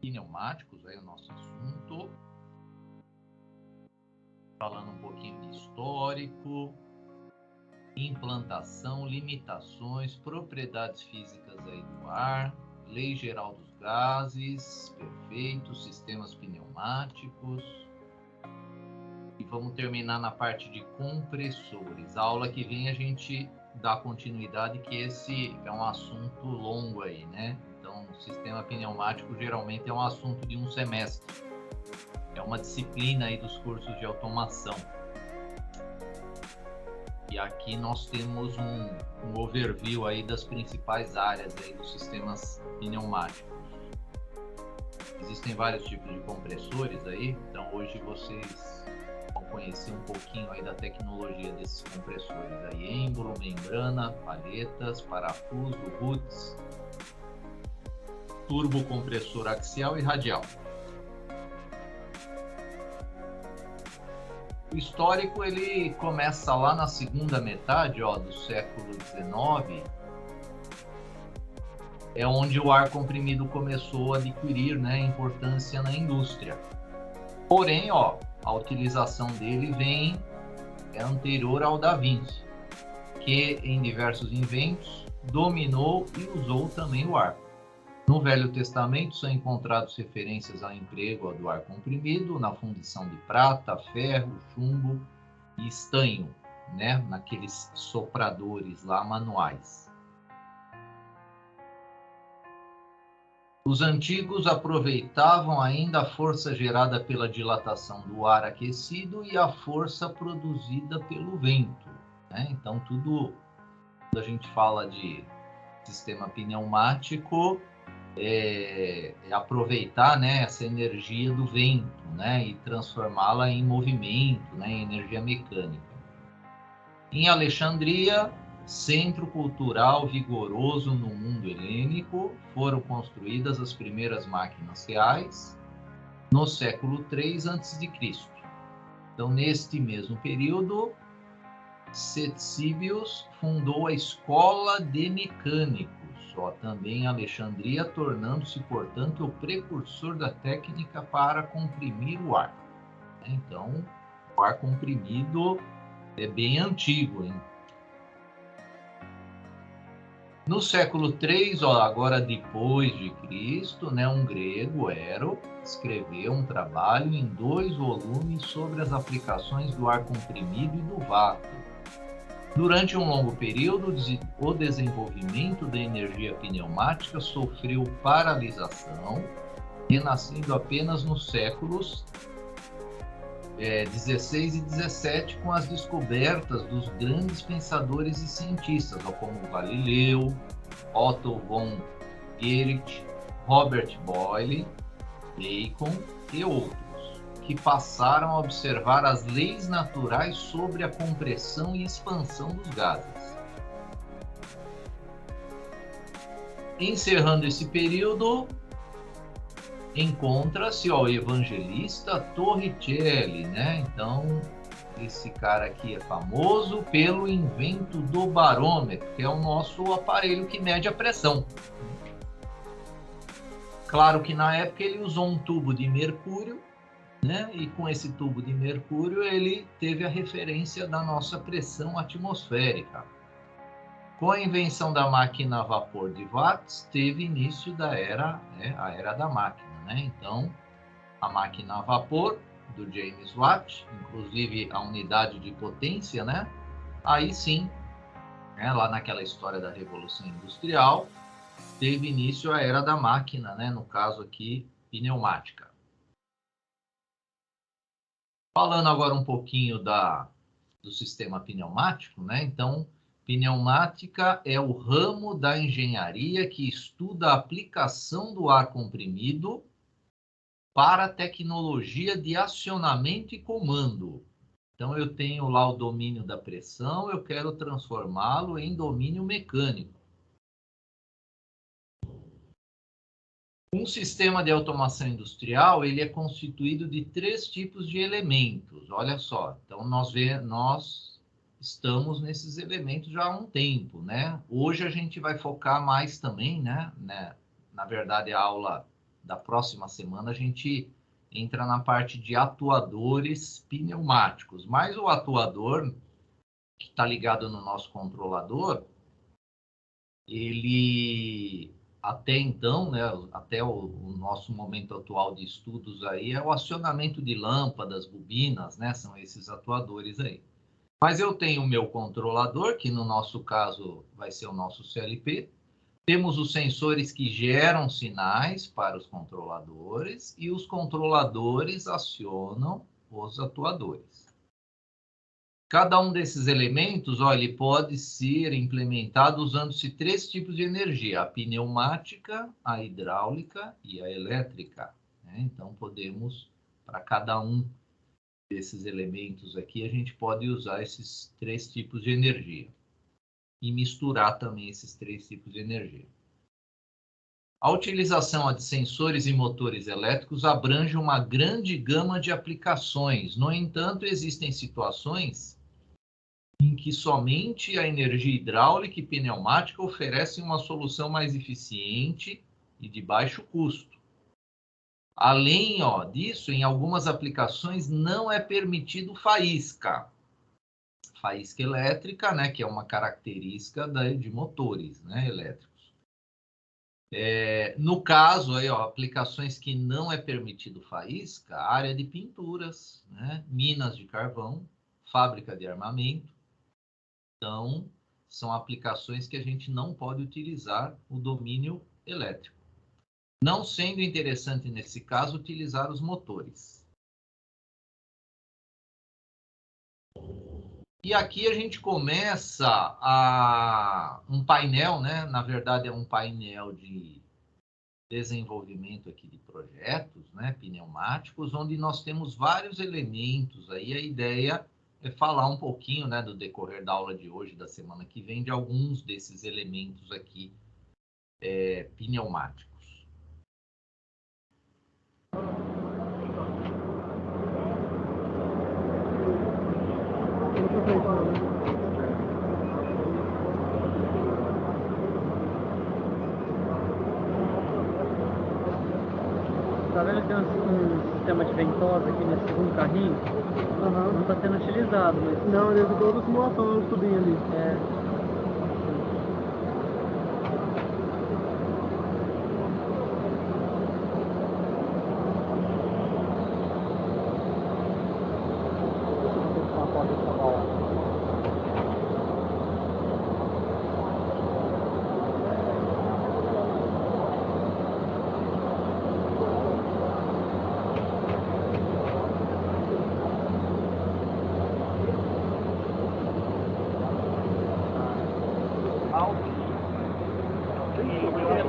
Pneumáticos, aí o nosso assunto. Falando um pouquinho de histórico, implantação, limitações, propriedades físicas aí do ar, lei geral dos gases, perfeito, sistemas pneumáticos. E vamos terminar na parte de compressores. A aula que vem a gente dá continuidade, que esse é um assunto longo aí, né? Então, o sistema pneumático geralmente é um assunto de um semestre. É uma disciplina aí dos cursos de automação. E aqui nós temos um overview aí das principais áreas aí dos sistemas pneumáticos. Existem vários tipos de compressores aí, então hoje vocês vão conhecer um pouquinho aí da tecnologia desses compressores aí, êmbolo, membrana, palhetas, parafuso, roots, turbocompressor axial e radial. O histórico ele começa lá na segunda metade do século XIX, é onde o ar comprimido começou a adquirir, né, importância na indústria. Porém, a utilização dele é anterior ao Da Vinci, que em diversos inventos dominou e usou também o ar. No Velho Testamento são encontradas referências ao emprego do ar comprimido na fundição de prata, ferro, chumbo e estanho, né? Naqueles sopradores lá manuais. Os antigos aproveitavam ainda a força gerada pela dilatação do ar aquecido e a força produzida pelo vento, né? Então, quando a gente fala de sistema pneumático, aproveitar, né, essa energia do vento, né, e transformá-la em movimento, né, em energia mecânica. Em Alexandria, centro cultural vigoroso no mundo helênico, foram construídas as primeiras máquinas reais no século III a.C. Então, neste mesmo período, Ctesibius fundou a Escola de Mecânicos, também em Alexandria, tornando-se, portanto, o precursor da técnica para comprimir o ar. Então, o ar comprimido é bem antigo, hein? No século III, agora depois de Cristo, né, um grego, Ero, escreveu um trabalho em 2 volumes sobre as aplicações do ar comprimido e do vácuo. Durante um longo período, o desenvolvimento da energia pneumática sofreu paralisação, renascendo apenas nos séculos 16 e 17 com as descobertas dos grandes pensadores e cientistas, como Galileu, Otto von Guericke, Robert Boyle, Bacon e outros, que passaram a observar as leis naturais sobre a compressão e expansão dos gases. Encerrando esse período, encontra-se o evangelista Torricelli, né? Então, esse cara aqui é famoso pelo invento do barômetro, que é o nosso aparelho que mede a pressão. Claro que na época ele usou um tubo de mercúrio, né? E com esse tubo de mercúrio ele teve a referência da nossa pressão atmosférica. Com a invenção da máquina a vapor de Watts, teve início a era da máquina, né? Então, a máquina a vapor do James Watt, inclusive a unidade de potência, né? Aí sim, lá naquela história da Revolução Industrial, teve início a era da máquina, né? No caso aqui, pneumática. Falando agora um pouquinho do sistema pneumático, né? Então, pneumática é o ramo da engenharia que estuda a aplicação do ar comprimido para a tecnologia de acionamento e comando. Então, eu tenho lá o domínio da pressão, eu quero transformá-lo em domínio mecânico. Um sistema de automação industrial, ele é constituído de 3 tipos de elementos. Olha só, então nós estamos nesses elementos já há um tempo, né? Hoje a gente vai focar mais também, né? Na verdade, a aula da próxima semana, a gente entra na parte de atuadores pneumáticos. Mas o atuador que está ligado no nosso controlador, ele, até então, né, até o nosso momento atual de estudos aí, é o acionamento de lâmpadas, bobinas, né, são esses atuadores aí. Mas eu tenho o meu controlador, que no nosso caso vai ser o nosso CLP. Temos os sensores que geram sinais para os controladores e os controladores acionam os atuadores. Cada um desses elementos, ó, ele pode ser implementado usando-se 3 tipos de energia: a pneumática, a hidráulica e a elétrica, né? Então, podemos, para cada um desses elementos aqui, a gente pode usar esses 3 tipos de energia e misturar também esses 3 tipos de energia. A utilização de sensores e motores elétricos abrange uma grande gama de aplicações. No entanto, existem situações em que somente a energia hidráulica e pneumática oferecem uma solução mais eficiente e de baixo custo. Além disso, em algumas aplicações não é permitido faísca. Faísca elétrica, né, que é uma característica de motores, né, elétricos. No caso, aí, aplicações que não é permitido faísca, área de pinturas, né, minas de carvão, fábrica de armamento. Então, são aplicações que a gente não pode utilizar o domínio elétrico. Não sendo interessante, nesse caso, utilizar os motores. E aqui a gente começa um painel, né? Na verdade, é um painel de desenvolvimento aqui de projetos, né? Pneumáticos, onde nós temos vários elementos. Aí a ideia é falar um pouquinho, né, do decorrer da aula de hoje, da semana que vem, de alguns desses elementos aqui pneumáticos. Tá vendo que tem um sistema de ventosa aqui nesse segundo carrinho? Uhum. Não está sendo utilizado, mas... Não, ele ficou toda simulação no tubinho ali.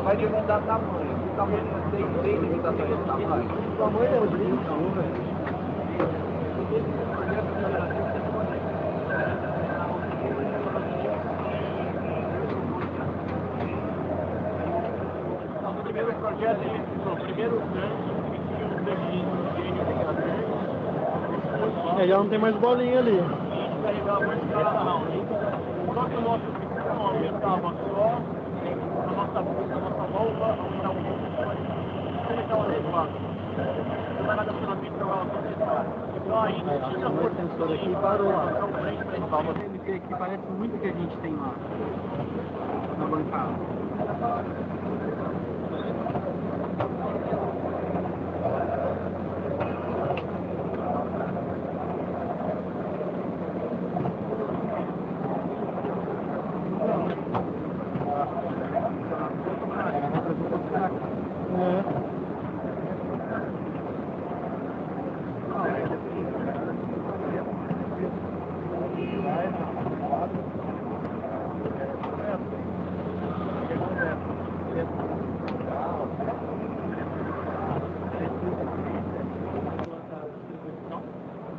Vai demandar tamanho. O tamanho tem limitações de tamanho. O tamanho é o limite, velho. O primeiro projeto, o primeiro já não tem mais bolinha ali. Carregar mais parada não. Só que o nosso sistema estava só. A nossa válvula está um pouco como está adequado. Não vai nada funcionamento para ela começar. Então aí, se eu for sensor aqui, parou lá. A válvula TNT aqui parece muito que a gente tem lá na bancada.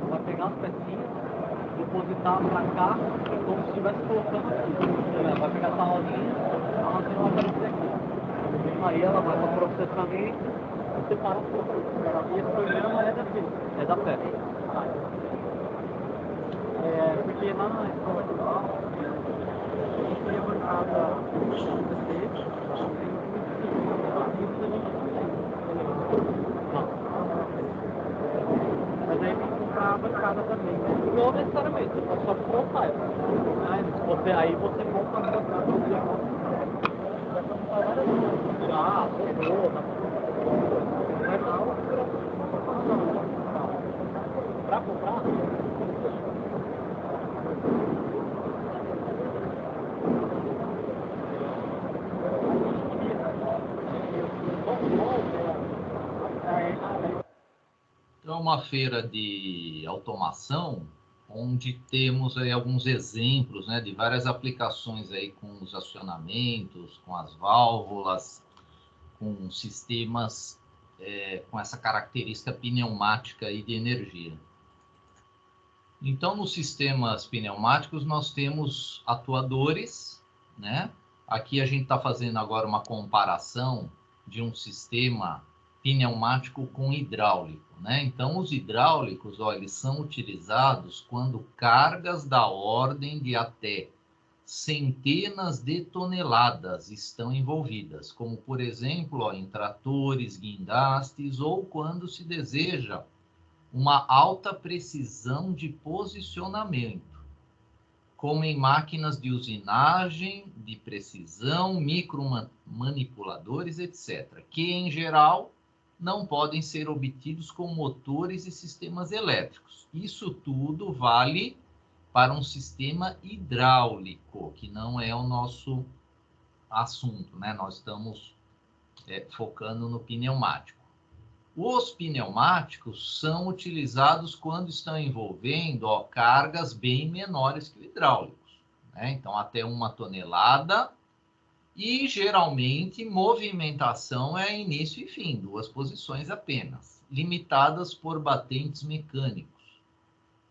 Vai pegar as pecinhas, depositar pra cá, como se estivesse colocando aqui. Vai pegar essa rosinha, a rosinha vai aparecer aqui. Aí ela vai para o processamento e separa as coisas. E esse programa é da peça. Porque lá na escola de lá, a gente tem a bancada CC, entrada também, né? Não necessariamente, só que não sai. Mas aí você monta a entrada no diagonal. Vai montar várias coisas. Tirar, robô, vai dar uma configuração. Pra comprar, Então, é uma feira de automação, onde temos aí alguns exemplos, né, de várias aplicações aí com os acionamentos, com as válvulas, com sistemas com essa característica pneumática aí de energia. Então, nos sistemas pneumáticos, nós temos atuadores, né? Aqui a gente está fazendo agora uma comparação de um sistema pneumático com hidráulico, né? Então, os hidráulicos, ó, eles são utilizados quando cargas da ordem de até centenas de toneladas estão envolvidas, como, por exemplo, ó, em tratores, guindastes, ou quando se deseja uma alta precisão de posicionamento, como em máquinas de usinagem, de precisão, micromanipuladores, etc., que, em geral, não podem ser obtidos com motores e sistemas elétricos. Isso tudo vale para um sistema hidráulico, que não é o nosso assunto, né? Nós estamos focando no pneumático. Os pneumáticos são utilizados quando estão envolvendo cargas bem menores que o hidráulicos, né? Então, até 1 tonelada, e geralmente movimentação é início e fim, 2 posições apenas, limitadas por batentes mecânicos,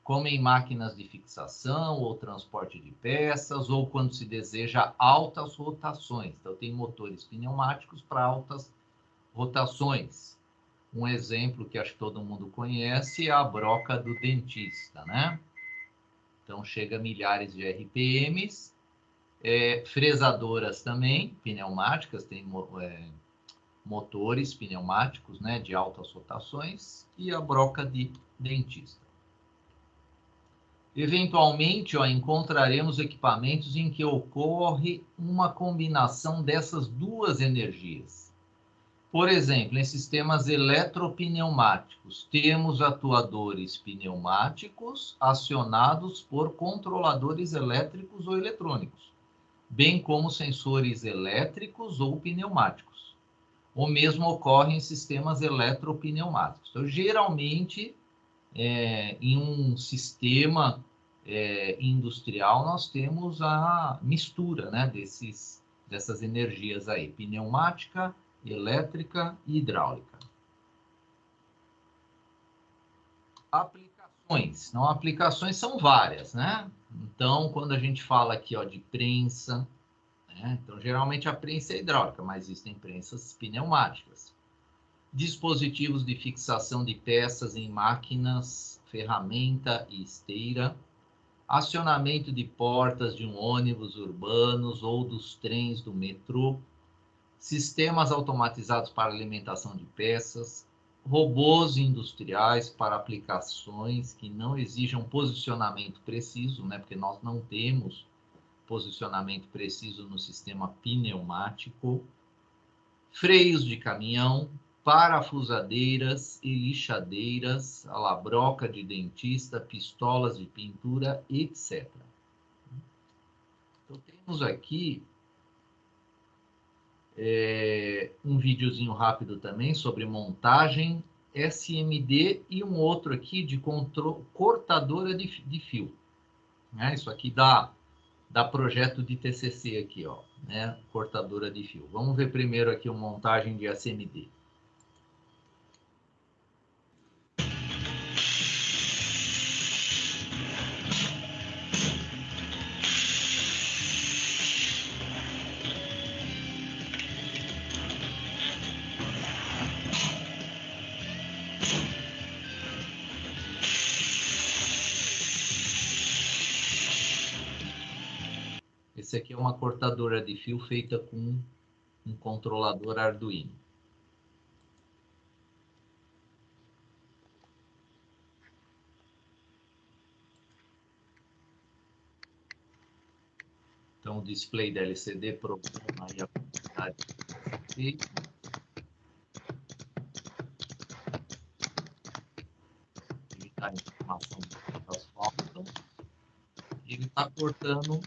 como em máquinas de fixação ou transporte de peças, ou quando se deseja altas rotações. Então, tem motores pneumáticos para altas rotações. Um exemplo que acho que todo mundo conhece é a broca do dentista, né? Então, chega a milhares de RPMs. Fresadoras também, pneumáticas, tem motores pneumáticos, né, de altas rotações, e a broca de dentista. Eventualmente, encontraremos equipamentos em que ocorre uma combinação dessas duas energias. Por exemplo, em sistemas eletropneumáticos, temos atuadores pneumáticos acionados por controladores elétricos ou eletrônicos, bem como sensores elétricos ou pneumáticos. O mesmo ocorre em sistemas eletropneumáticos. Então, geralmente, em um sistema industrial, nós temos a mistura, né, dessas energias aí, pneumática, elétrica e hidráulica. Aplicações. Não, aplicações são várias, né? Então, quando a gente fala aqui de prensa, né? Então, geralmente a prensa é hidráulica, mas existem prensas pneumáticas. Dispositivos de fixação de peças em máquinas, ferramenta e esteira. Acionamento de portas de um ônibus urbanos ou dos trens do metrô. Sistemas automatizados para alimentação de peças, robôs industriais para aplicações que não exijam posicionamento preciso, né? Porque nós não temos posicionamento preciso no sistema pneumático, freios de caminhão, parafusadeiras e lixadeiras, a la broca de dentista, pistolas de pintura, etc. Então, temos aqui um videozinho rápido também sobre montagem SMD e um outro aqui de cortadora de fio. Né? Isso aqui dá projeto de TCC aqui, né? Cortadora de fio. Vamos ver primeiro aqui uma montagem de SMD. Esse aqui é uma cortadora de fio feita com um controlador Arduino. Então, o display da LCD programa aí a quantidade de efeito. Ele está em informação das faltas. Ele está cortando.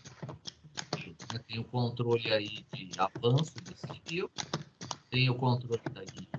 Tem o controle aí de avanço desse fio. Tem o controle da guilhotina.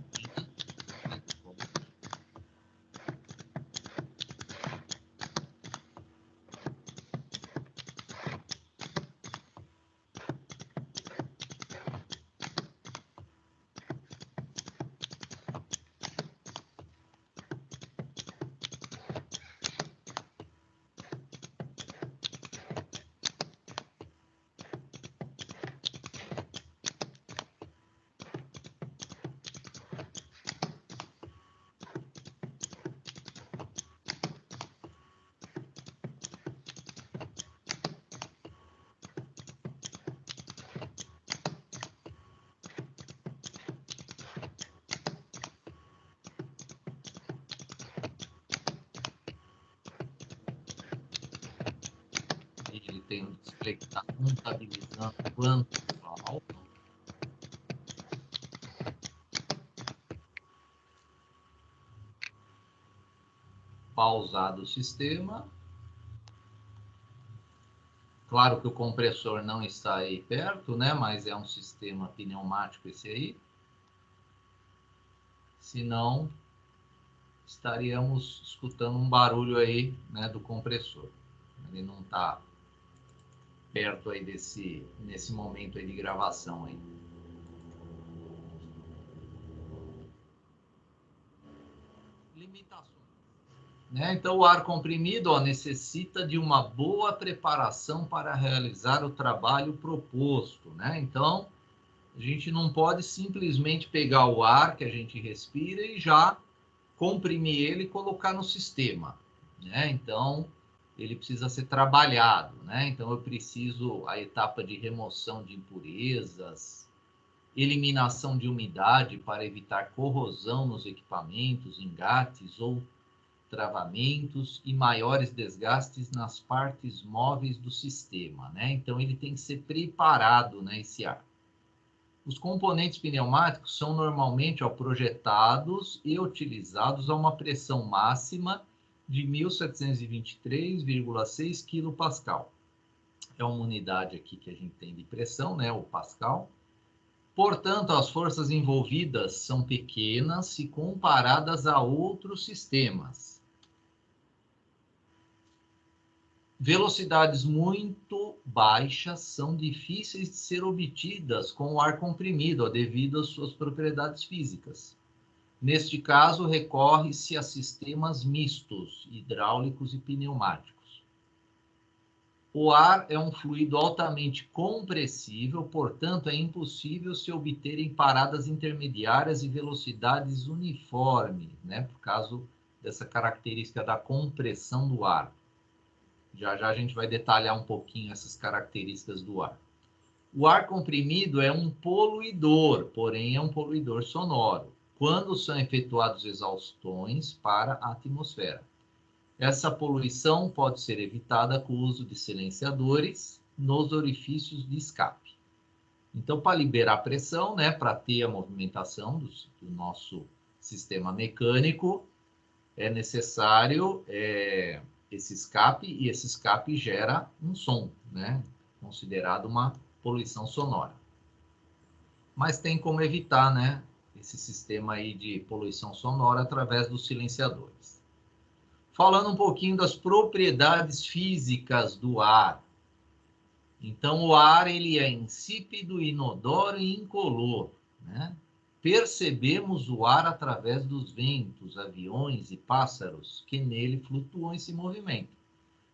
Ele tem um display que está contabilizando quanto falta. Pausado o sistema. Claro que o compressor não está aí perto, né? Mas é um sistema pneumático esse aí. Senão, estaríamos escutando um barulho aí, né, do compressor. Ele não está perto aí nesse momento aí de gravação aí. Limitações. Né? Então, o ar comprimido, ó, necessita de uma boa preparação para realizar o trabalho proposto, né? Então, a gente não pode simplesmente pegar o ar que a gente respira e já comprimir ele e colocar no sistema, né? Então, ele precisa ser trabalhado, né? Então, eu preciso a etapa de remoção de impurezas, eliminação de umidade para evitar corrosão nos equipamentos, engates ou travamentos e maiores desgastes nas partes móveis do sistema, né? Então, ele tem que ser preparado, né, esse ar. Os componentes pneumáticos são normalmente projetados e utilizados a uma pressão máxima de 1723,6 kPa. É uma unidade aqui que a gente tem de pressão, né, o pascal. Portanto, as forças envolvidas são pequenas se comparadas a outros sistemas. Velocidades muito baixas são difíceis de ser obtidas com o ar comprimido, devido às suas propriedades físicas. Neste caso, recorre-se a sistemas mistos, hidráulicos e pneumáticos. O ar é um fluido altamente compressível, portanto, é impossível se obter em paradas intermediárias e velocidades uniformes, né, por causa dessa característica da compressão do ar. Já já a gente vai detalhar um pouquinho essas características do ar. O ar comprimido é um poluidor, porém é um poluidor sonoro, quando são efetuados exaustões para a atmosfera. Essa poluição pode ser evitada com o uso de silenciadores nos orifícios de escape. Então, para liberar pressão, né, para ter a movimentação do nosso sistema mecânico, é necessário esse escape, e esse escape gera um som, né? Considerado uma poluição sonora. Mas tem como evitar, né, esse sistema aí de poluição sonora através dos silenciadores. Falando um pouquinho das propriedades físicas do ar. Então, o ar ele é insípido, inodoro e incolor, né? Percebemos o ar através dos ventos, aviões e pássaros que nele flutuam e se movimentam.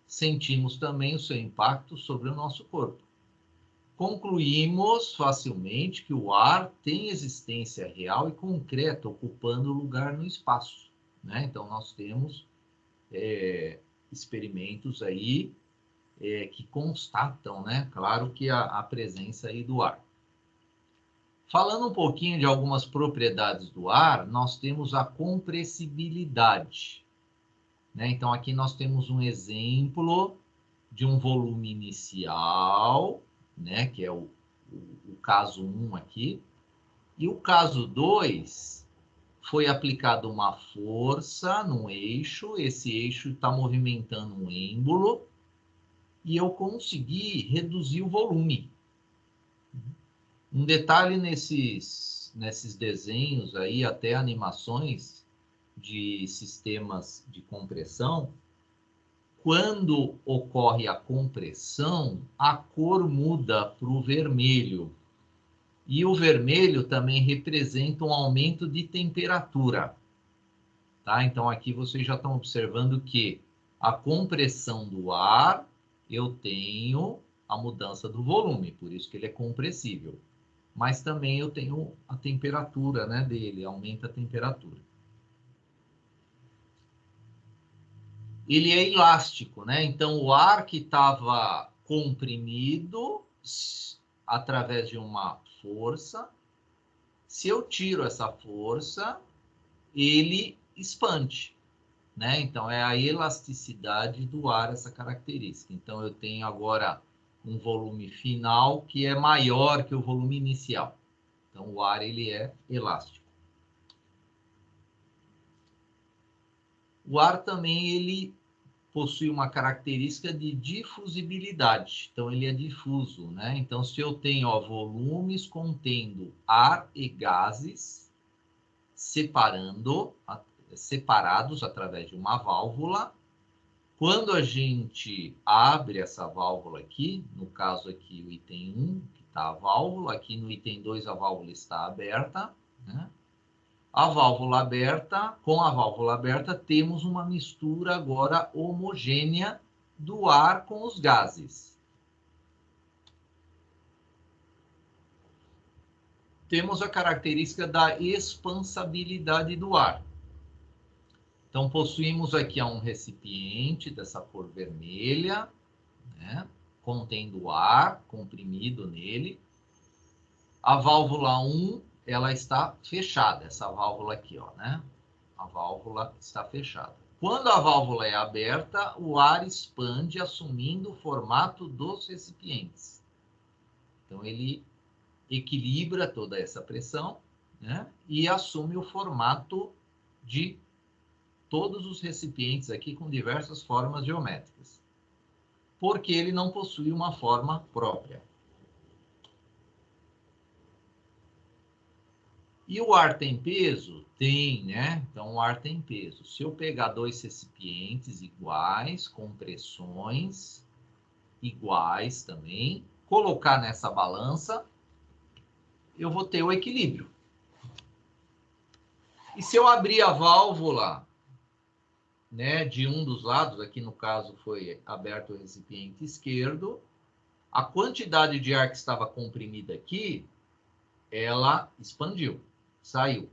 Sentimos também o seu impacto sobre o nosso corpo. Concluímos facilmente que o ar tem existência real e concreta, ocupando lugar no espaço, né? Então, nós temos experimentos aí que constatam, né? Claro que a presença aí do ar. Falando um pouquinho de algumas propriedades do ar, nós temos a compressibilidade, né? Então, aqui nós temos um exemplo de um volume inicial, né, que é o caso 1 aqui. E o caso 2 foi aplicada uma força num eixo, esse eixo está movimentando um êmbolo, e eu consegui reduzir o volume. Um detalhe nesses desenhos aí, até animações de sistemas de compressão, quando ocorre a compressão, a cor muda para o vermelho. E o vermelho também representa um aumento de temperatura. Tá? Então, aqui vocês já estão observando que a compressão do ar, eu tenho a mudança do volume, por isso que ele é compressível. Mas também eu tenho a temperatura, né, dele, aumenta a temperatura. Ele é elástico, né? Então, o ar que estava comprimido através de uma força, se eu tiro essa força, ele expande, né? Então, é a elasticidade do ar essa característica. Então, eu tenho agora um volume final que é maior que o volume inicial. Então, o ar ele é elástico. O ar também ele possui uma característica de difusibilidade. Então, ele é difuso, né? Então, se eu tenho volumes contendo ar e gases separados através de uma válvula, quando a gente abre essa válvula aqui, no caso aqui o item 1, que está a válvula, aqui no item 2 a válvula está aberta, né? A válvula aberta, com a válvula aberta, temos uma mistura agora homogênea do ar com os gases. Temos a característica da expansabilidade do ar. Então, possuímos aqui um recipiente dessa cor vermelha, né, contendo ar comprimido nele. A válvula 1, ela está fechada, essa válvula aqui, ó, né? A válvula está fechada. Quando a válvula é aberta, o ar expande assumindo o formato dos recipientes. Então, ele equilibra toda essa pressão, né, e assume o formato de todos os recipientes aqui com diversas formas geométricas, porque ele não possui uma forma própria. E o ar tem peso? Tem, né? Então, o ar tem peso. Se eu pegar dois recipientes iguais, com pressões iguais também, colocar nessa balança, eu vou ter o equilíbrio. E se eu abrir a válvula, né, de um dos lados, aqui no caso foi aberto o recipiente esquerdo, a quantidade de ar que estava comprimida aqui, ela expandiu, saiu.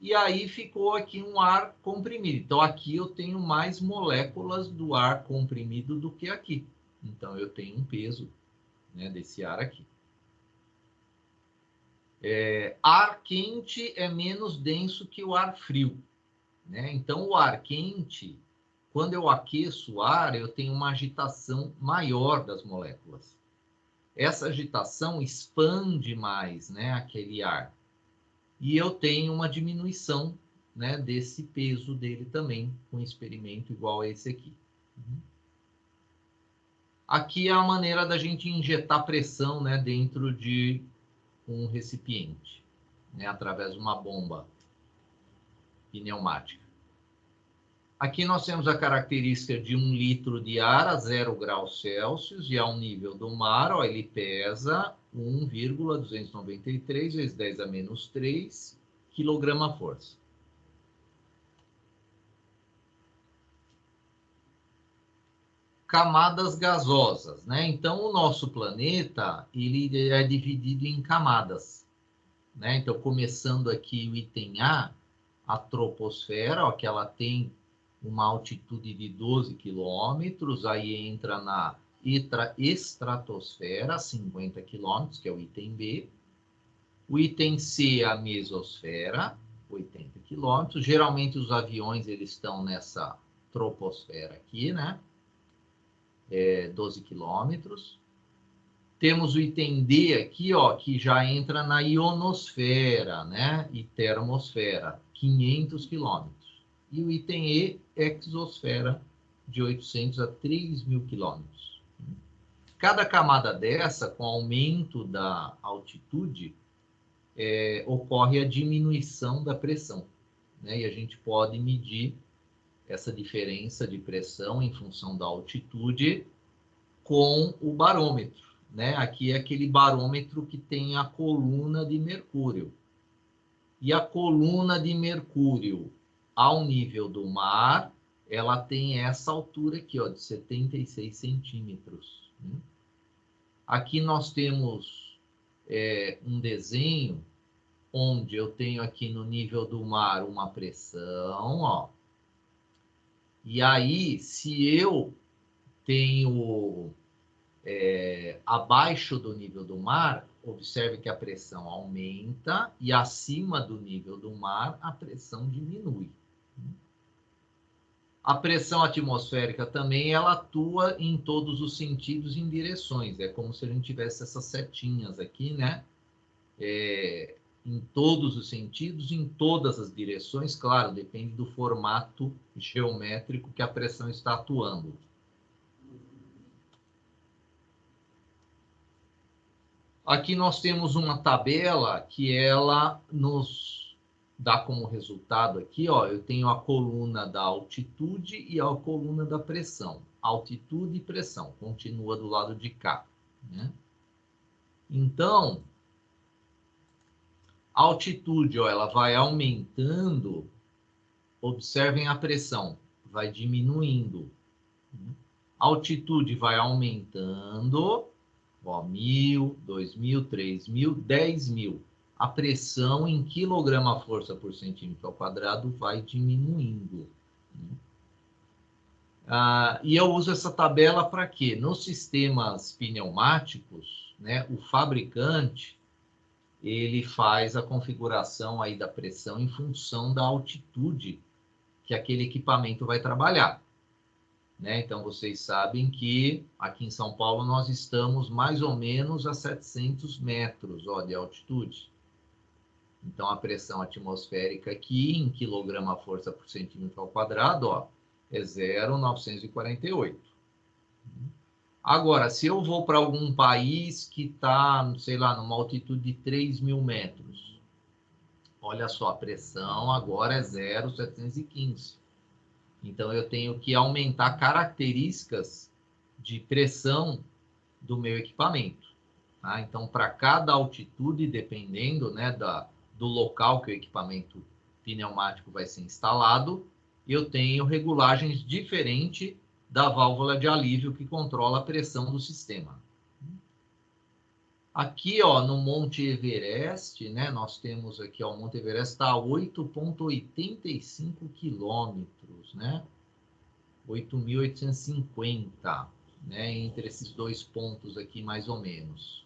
E aí ficou aqui um ar comprimido. Então, aqui eu tenho mais moléculas do ar comprimido do que aqui. Então, eu tenho um peso, né, desse ar aqui. Ar quente é menos denso que o ar frio, né? Então, o ar quente, quando eu aqueço o ar, eu tenho uma agitação maior das moléculas. Essa agitação expande mais, né, aquele ar. E eu tenho uma diminuição, né, desse peso dele também, com um experimento igual a esse aqui. Aqui é a maneira da gente injetar pressão, né, dentro de um recipiente, né, através de uma bomba pneumática. Aqui nós temos a característica de 1 litro de ar a 0 graus Celsius e ao nível do mar, ó, ele pesa 1,293 vezes 10 a menos 3 quilograma-força. Camadas gasosas, né? Então, o nosso planeta, ele é dividido em camadas, né? Então, começando aqui o item a troposfera, ó, que ela tem uma altitude de 12 quilômetros, aí entra na estratosfera, 50 quilômetros, que é o item B. O item C é a mesosfera, 80 quilômetros. Geralmente os aviões eles estão nessa troposfera aqui, né? 12 quilômetros. Temos o item D aqui, ó, que já entra na ionosfera, né? E termosfera, 500 quilômetros. E o item E, exosfera, de 800 a 3.000 quilômetros. Cada camada dessa, com aumento da altitude, ocorre a diminuição da pressão, né? E a gente pode medir essa diferença de pressão em função da altitude com o barômetro, né? Aqui é aquele barômetro que tem a coluna de mercúrio. E a coluna de mercúrio ao nível do mar, ela tem essa altura aqui, ó, de 76 centímetros. Né? Aqui nós temos um desenho onde eu tenho aqui no nível do mar uma pressão, ó. E aí, se eu tenho abaixo do nível do mar, observe que a pressão aumenta e acima do nível do mar a pressão diminui. A pressão atmosférica também ela atua em todos os sentidos e em direções. É como se a gente tivesse essas setinhas aqui, né? Em todos os sentidos, em todas as direções, claro, depende do formato geométrico que a pressão está atuando. Aqui nós temos uma tabela que ela nos dá como resultado aqui, ó, eu tenho a coluna da altitude e a coluna da pressão. Altitude e pressão, continua do lado de cá, né? Então, a altitude, ó, ela vai aumentando, observem a pressão, vai diminuindo. A altitude vai aumentando, ó, 1.000, 2.000, 3.000, 10.000. A pressão em quilograma-força por centímetro ao quadrado vai diminuindo. E eu uso essa tabela para quê? Nos sistemas pneumáticos, né, o fabricante ele faz a configuração aí da pressão em função da altitude que aquele equipamento vai trabalhar. Né? Então, vocês sabem que aqui em São Paulo nós estamos mais ou menos a 700 metros de altitude. Então, a pressão atmosférica aqui em quilograma-força por centímetro ao quadrado é 0,948. Agora, se eu vou para algum país que está, sei lá, numa altitude de 3.000 metros, olha só, a pressão agora é 0,715. Então, eu tenho que aumentar características de pressão do meu equipamento. Tá? Então, para cada altitude, dependendo, né, do local que o equipamento pneumático vai ser instalado, eu tenho regulagens diferentes da válvula de alívio que controla a pressão do sistema. Aqui, no Monte Everest, né, nós temos aqui, o Monte Everest está a 8,85 quilômetros, né? 8.850, né? Entre esses dois pontos aqui, mais ou menos.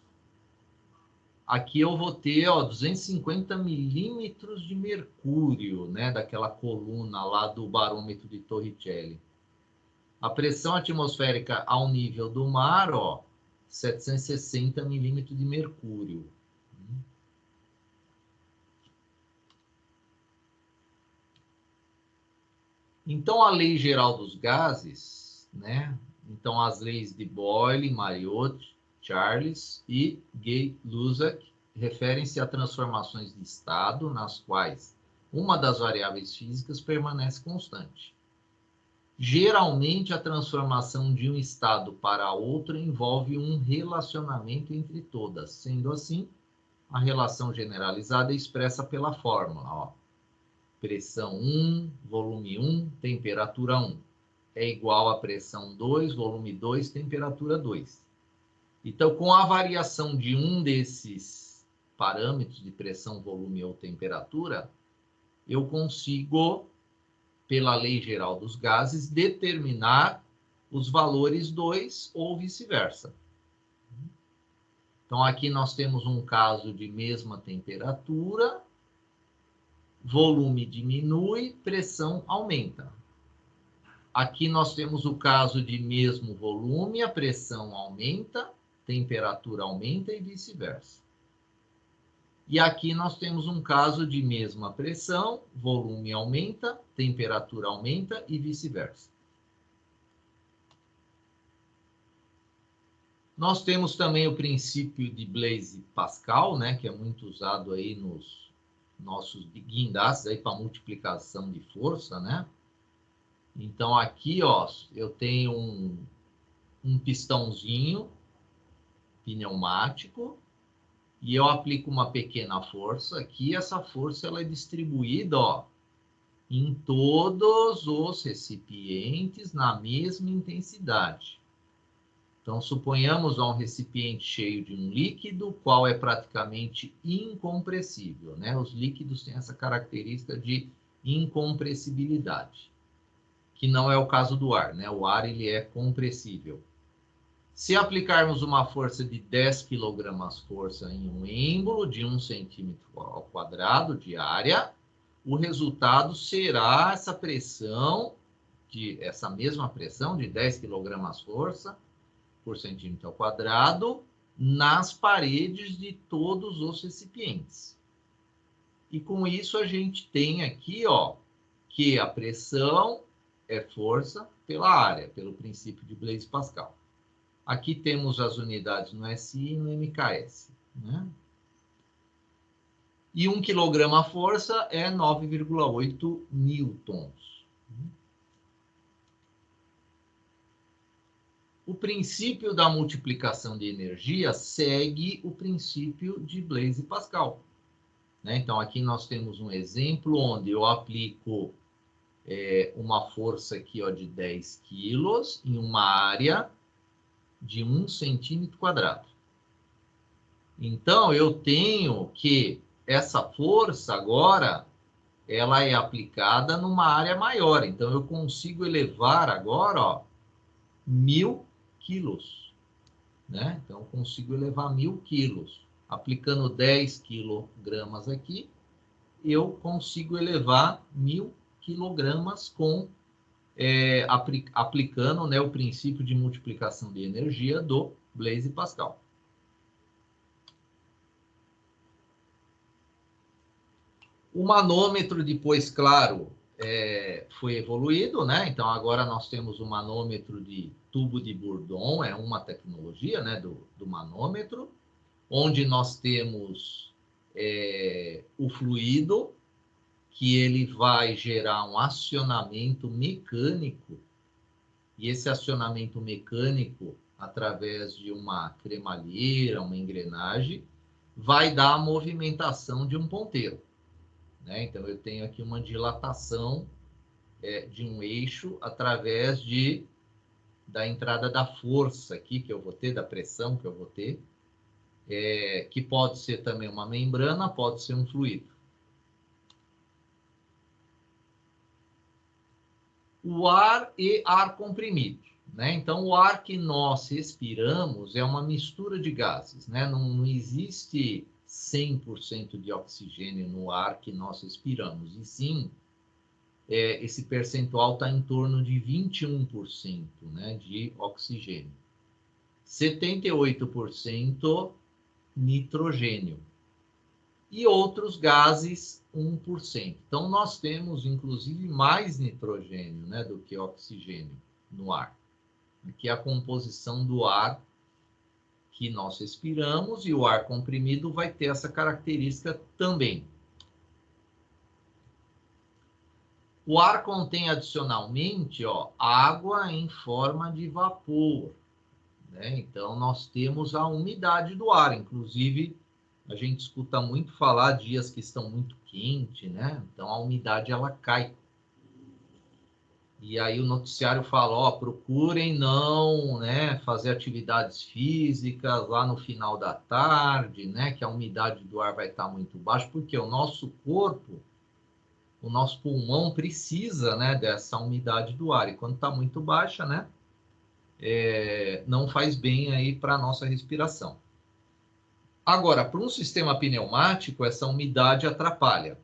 Aqui eu vou ter, 250 milímetros de mercúrio, né? Daquela coluna lá do barômetro de Torricelli. A pressão atmosférica ao nível do mar, 760 milímetros de mercúrio. Então, a Lei Geral dos Gases, né? Então, as leis de Boyle, Mariotte, Charles e Gay-Lussac referem-se a transformações de estado nas quais uma das variáveis físicas permanece constante. Geralmente, a transformação de um estado para outro envolve um relacionamento entre todas. Sendo assim, a relação generalizada é expressa pela fórmula, pressão 1, volume 1, temperatura 1. É igual a pressão 2, volume 2, temperatura 2. Então, com a variação de um desses parâmetros de pressão, volume ou temperatura, eu consigo, pela Lei Geral dos Gases, determinar os valores 2 ou vice-versa. Então, aqui nós temos um caso de mesma temperatura, volume diminui, pressão aumenta. Aqui nós temos o caso de mesmo volume, a pressão aumenta, temperatura aumenta e vice-versa. E aqui nós temos um caso de mesma pressão, volume aumenta, temperatura aumenta e vice-versa. Nós temos também o princípio de Blaise Pascal, né, que é muito usado aí nos nossos guindastes aí para multiplicação de força, né? Então aqui, ó, eu tenho um pistãozinho pneumático e eu aplico uma pequena força aqui. Essa força ela é distribuída, ó, em todos os recipientes na mesma intensidade. Então, suponhamos um recipiente cheio de um líquido, qual é praticamente incompressível, né? Os líquidos têm essa característica de incompressibilidade, que não é o caso do ar, né? O ar ele é compressível. Se aplicarmos uma força de 10 kg força em um êmbolo de 1 cm² de área, o resultado será essa pressão, essa mesma pressão de 10 kg força por cm², nas paredes de todos os recipientes. E com isso a gente tem aqui, ó, que a pressão é força pela área, pelo princípio de Blaise Pascal. Aqui temos as unidades no SI e no MKS, né? E 1 kg a força é 9,8 newtons. O princípio da multiplicação de energia segue o princípio de Blaise Pascal, né? Então, aqui nós temos um exemplo onde eu aplico uma força aqui, ó, de 10 quilos em uma área de 1 cm². Então, eu tenho que essa força agora, ela é aplicada numa área maior. Então, eu consigo elevar agora, ó, 1000 quilos, né? Então, eu consigo elevar 1000 quilos. Aplicando 10 quilogramas aqui, eu consigo elevar 1000 quilogramas com aplicando, né, o princípio de multiplicação de energia do Blaise Pascal. O manômetro depois, claro, foi evoluído, né? Então agora nós temos o manômetro de tubo de Bourdon, é uma tecnologia, né, do manômetro, onde nós temos o fluido, que ele vai gerar um acionamento mecânico, e esse acionamento mecânico, através de uma cremalheira, uma engrenagem, vai dar a movimentação de um ponteiro, né? Então, eu tenho aqui uma dilatação de um eixo através da entrada da força aqui que eu vou ter, da pressão que eu vou ter, que pode ser também uma membrana, pode ser um fluido. O ar e ar comprimido, né? Então, o ar que nós respiramos é uma mistura de gases, né? Não existe 100% de oxigênio no ar que nós respiramos, e sim, esse percentual está em torno de 21%, né, de oxigênio. 78% nitrogênio. E outros gases, 1%. Então, nós temos, inclusive, mais nitrogênio, né, do que oxigênio no ar. Aqui é a composição do ar que nós respiramos, e o ar comprimido vai ter essa característica também. O ar contém adicionalmente, ó, água em forma de vapor, né? Então, nós temos a umidade do ar. Inclusive, a gente escuta muito falar dias que estão muito quentes, né? Então, a umidade ela cai. E aí o noticiário fala, ó, procurem não, né, fazer atividades físicas lá no final da tarde, né? Que a umidade do ar vai estar muito baixa, porque o nosso corpo, o nosso pulmão precisa, né, dessa umidade do ar. E quando está muito baixa, né, não faz bem aí para a nossa respiração. Agora, para um sistema pneumático, essa umidade atrapalha,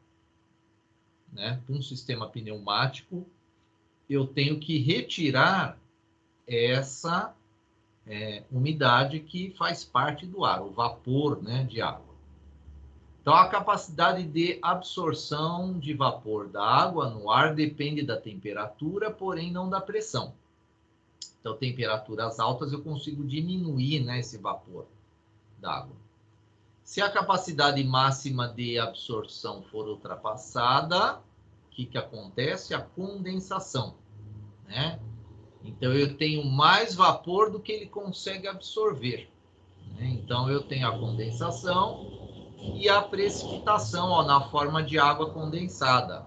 né? Para um sistema pneumático, eu tenho que retirar essa umidade que faz parte do ar, o vapor, né, de água. Então, a capacidade de absorção de vapor da água no ar depende da temperatura, porém não da pressão. Então, temperaturas altas eu consigo diminuir, né, esse vapor da água. Se a capacidade máxima de absorção for ultrapassada, o que acontece? A condensação, né? Então, eu tenho mais vapor do que ele consegue absorver, né? Então, eu tenho a condensação e a precipitação, ó, na forma de água condensada.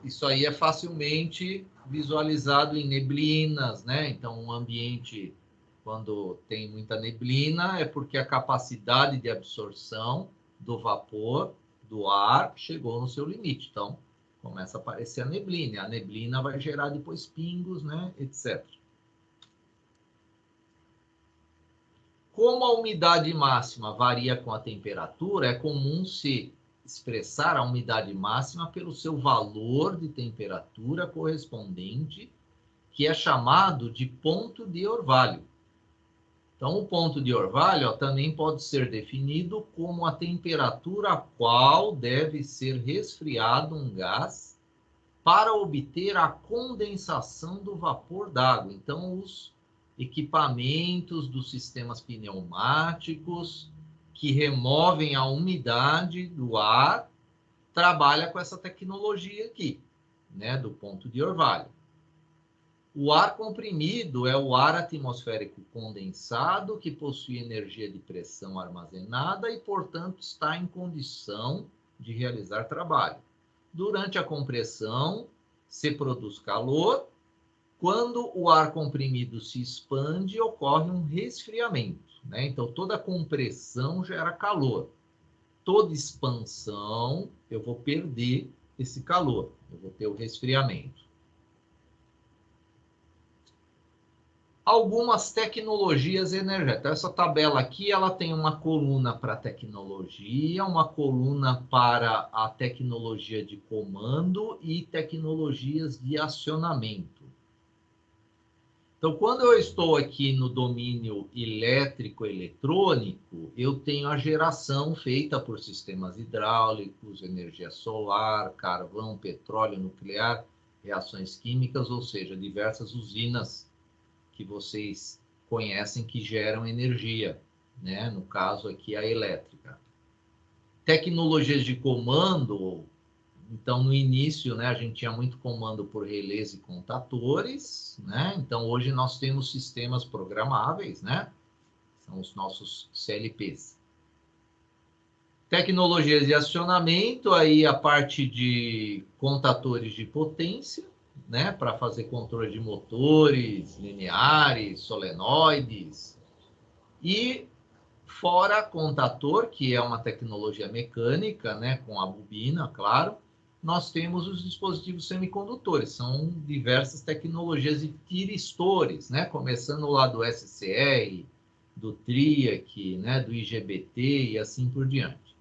Isso aí é facilmente visualizado em neblinas, né? Então, um ambiente, quando tem muita neblina, é porque a capacidade de absorção do vapor do ar chegou no seu limite. Então, começa a aparecer a neblina. A neblina vai gerar depois pingos, né? Etc. Como a umidade máxima varia com a temperatura, é comum se expressar a umidade máxima pelo seu valor de temperatura correspondente, que é chamado de ponto de orvalho. Então, o ponto de orvalho, ó, também pode ser definido como a temperatura a qual deve ser resfriado um gás para obter a condensação do vapor d'água. Então, os equipamentos dos sistemas pneumáticos que removem a umidade do ar trabalha com essa tecnologia aqui, né, do ponto de orvalho. O ar comprimido é o ar atmosférico condensado que possui energia de pressão armazenada e, portanto, está em condição de realizar trabalho. Durante a compressão, se produz calor. Quando o ar comprimido se expande, ocorre um resfriamento, né? Então, toda compressão gera calor. Toda expansão, eu vou perder esse calor, eu vou ter o resfriamento. Algumas tecnologias energéticas. Então, essa tabela aqui, ela tem uma coluna para tecnologia, uma coluna para a tecnologia de comando e tecnologias de acionamento. Então, quando eu estou aqui no domínio elétrico-eletrônico, eu tenho a geração feita por sistemas hidráulicos, energia solar, carvão, petróleo, nuclear, reações químicas, ou seja, diversas usinas que vocês conhecem que geram energia, né? No caso aqui, a elétrica. Tecnologias de comando. Então, no início, né, a gente tinha muito comando por relés e contatores, né? Então, hoje nós temos sistemas programáveis, né? São os nossos CLPs. Tecnologias de acionamento, aí a parte de contatores de potência, né, para fazer controle de motores lineares, solenoides. E fora contator, que é uma tecnologia mecânica, né, com a bobina, claro, nós temos os dispositivos semicondutores, são diversas tecnologias de tiristores, né? Começando lá do SCR, do TRIAC, né? Do IGBT e assim por diante.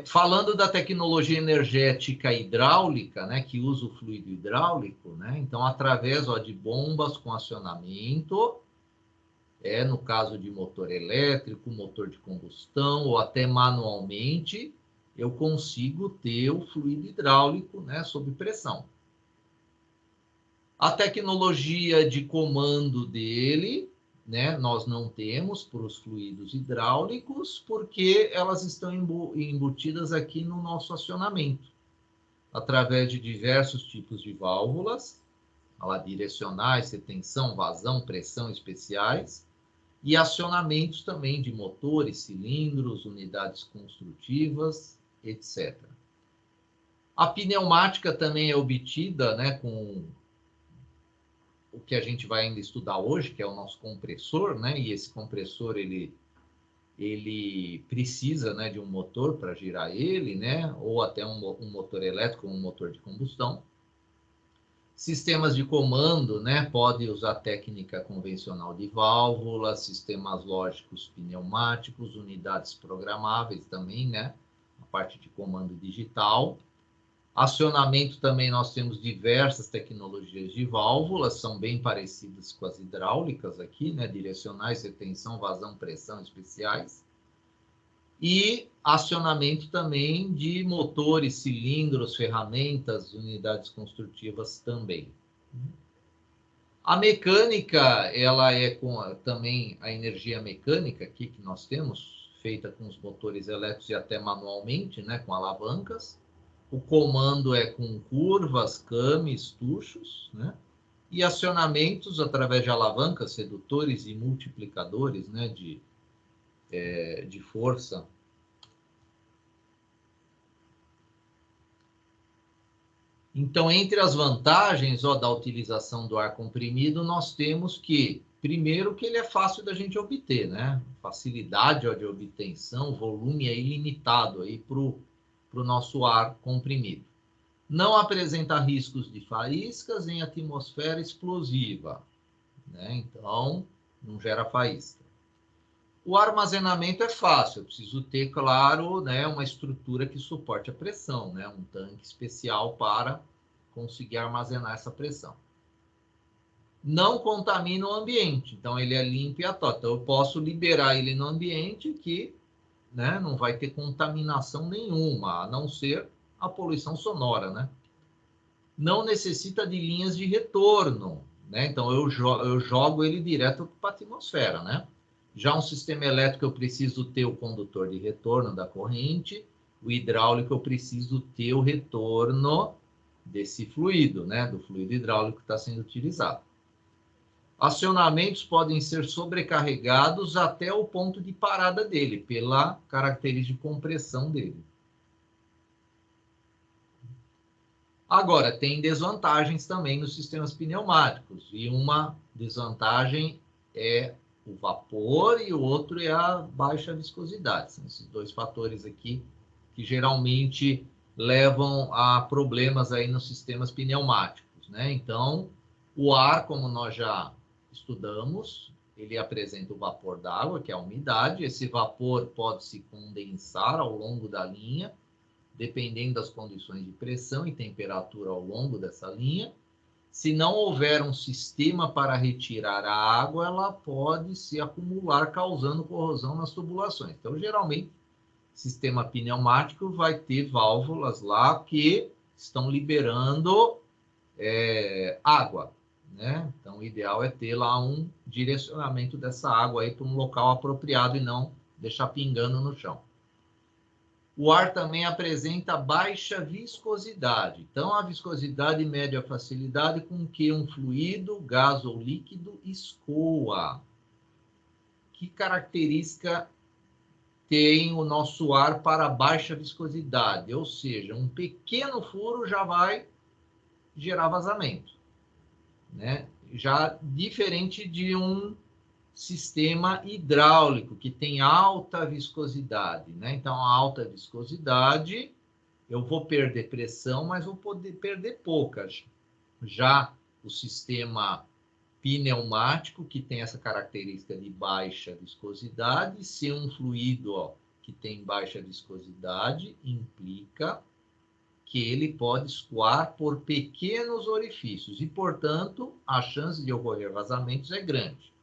Falando da tecnologia energética hidráulica, né? Que usa o fluido hidráulico, né? Então, através de bombas com acionamento, no caso de motor elétrico, motor de combustão, ou até manualmente, eu consigo ter o fluido hidráulico, né, sob pressão. A tecnologia de comando dele, né, nós não temos para os fluidos hidráulicos, porque elas estão embutidas aqui no nosso acionamento, através de diversos tipos de válvulas, direcionais, retenção, vazão, pressão especiais, e acionamentos também de motores, cilindros, unidades construtivas, etc. A pneumática também é obtida, né, com o que a gente vai ainda estudar hoje, que é o nosso compressor, né, e esse compressor ele precisa, né, de um motor para girar ele, né, ou até um motor elétrico, um motor de combustão. Sistemas de comando, né, pode usar técnica convencional de válvula, sistemas lógicos pneumáticos, unidades programáveis também, né, a parte de comando digital. Acionamento também nós temos diversas tecnologias de válvulas, são bem parecidas com as hidráulicas aqui, né? Direcionais, retenção, vazão, pressão especiais. E acionamento também de motores, cilindros, ferramentas, unidades construtivas também. A mecânica, ela é também a energia mecânica aqui que nós temos, feita com os motores elétricos e até manualmente, né? Com alavancas. O comando é com curvas, cames, tuchos, né? E acionamentos através de alavancas, redutores e multiplicadores, né? De força. Então, entre as vantagens da utilização do ar comprimido, nós temos que, primeiro, que ele é fácil da gente obter, né? Facilidade de obtenção, volume é ilimitado aí para o nosso ar comprimido. Não apresenta riscos de faíscas em atmosfera explosiva, né? Então, não gera faísca. O armazenamento é fácil, eu preciso ter, claro, né, uma estrutura que suporte a pressão, né? Um tanque especial para conseguir armazenar essa pressão. Não contamina o ambiente, então ele é limpo e atóxico. Então, eu posso liberar ele no ambiente que, né, não vai ter contaminação nenhuma, a não ser a poluição sonora, né? Não necessita de linhas de retorno, né? Então eu jogo ele direto para a atmosfera, né? Já um sistema elétrico eu preciso ter o condutor de retorno da corrente, o hidráulico eu preciso ter o retorno desse fluido, né? Do fluido hidráulico que está sendo utilizado. Acionamentos podem ser sobrecarregados até o ponto de parada dele, pela característica de compressão dele. Agora, tem desvantagens também nos sistemas pneumáticos, e uma desvantagem é o vapor e o outro é a baixa viscosidade. São esses dois fatores aqui que geralmente levam a problemas aí nos sistemas pneumáticos, né? Então, o ar, como nós já estudamos, ele apresenta o vapor d'água, que é a umidade. Esse vapor pode se condensar ao longo da linha, dependendo das condições de pressão e temperatura ao longo dessa linha. Se não houver um sistema para retirar a água, ela pode se acumular, causando corrosão nas tubulações. Então, geralmente, o sistema pneumático vai ter válvulas lá que estão liberando água, né? Então, o ideal é ter lá um direcionamento dessa água aí para um local apropriado e não deixar pingando no chão. O ar também apresenta baixa viscosidade. Então, a viscosidade mede a facilidade com que um fluido, gás ou líquido escoa. Que característica tem o nosso ar para baixa viscosidade? Ou seja, um pequeno furo já vai gerar vazamento, né? Já diferente de um sistema hidráulico, que tem alta viscosidade, né? Então, a alta viscosidade, eu vou perder pressão, mas vou poder perder poucas. Já o sistema pneumático, que tem essa característica de baixa viscosidade, ser um fluido que tem baixa viscosidade, implica que ele pode escoar por pequenos orifícios e, portanto, a chance de ocorrer vazamentos é grande.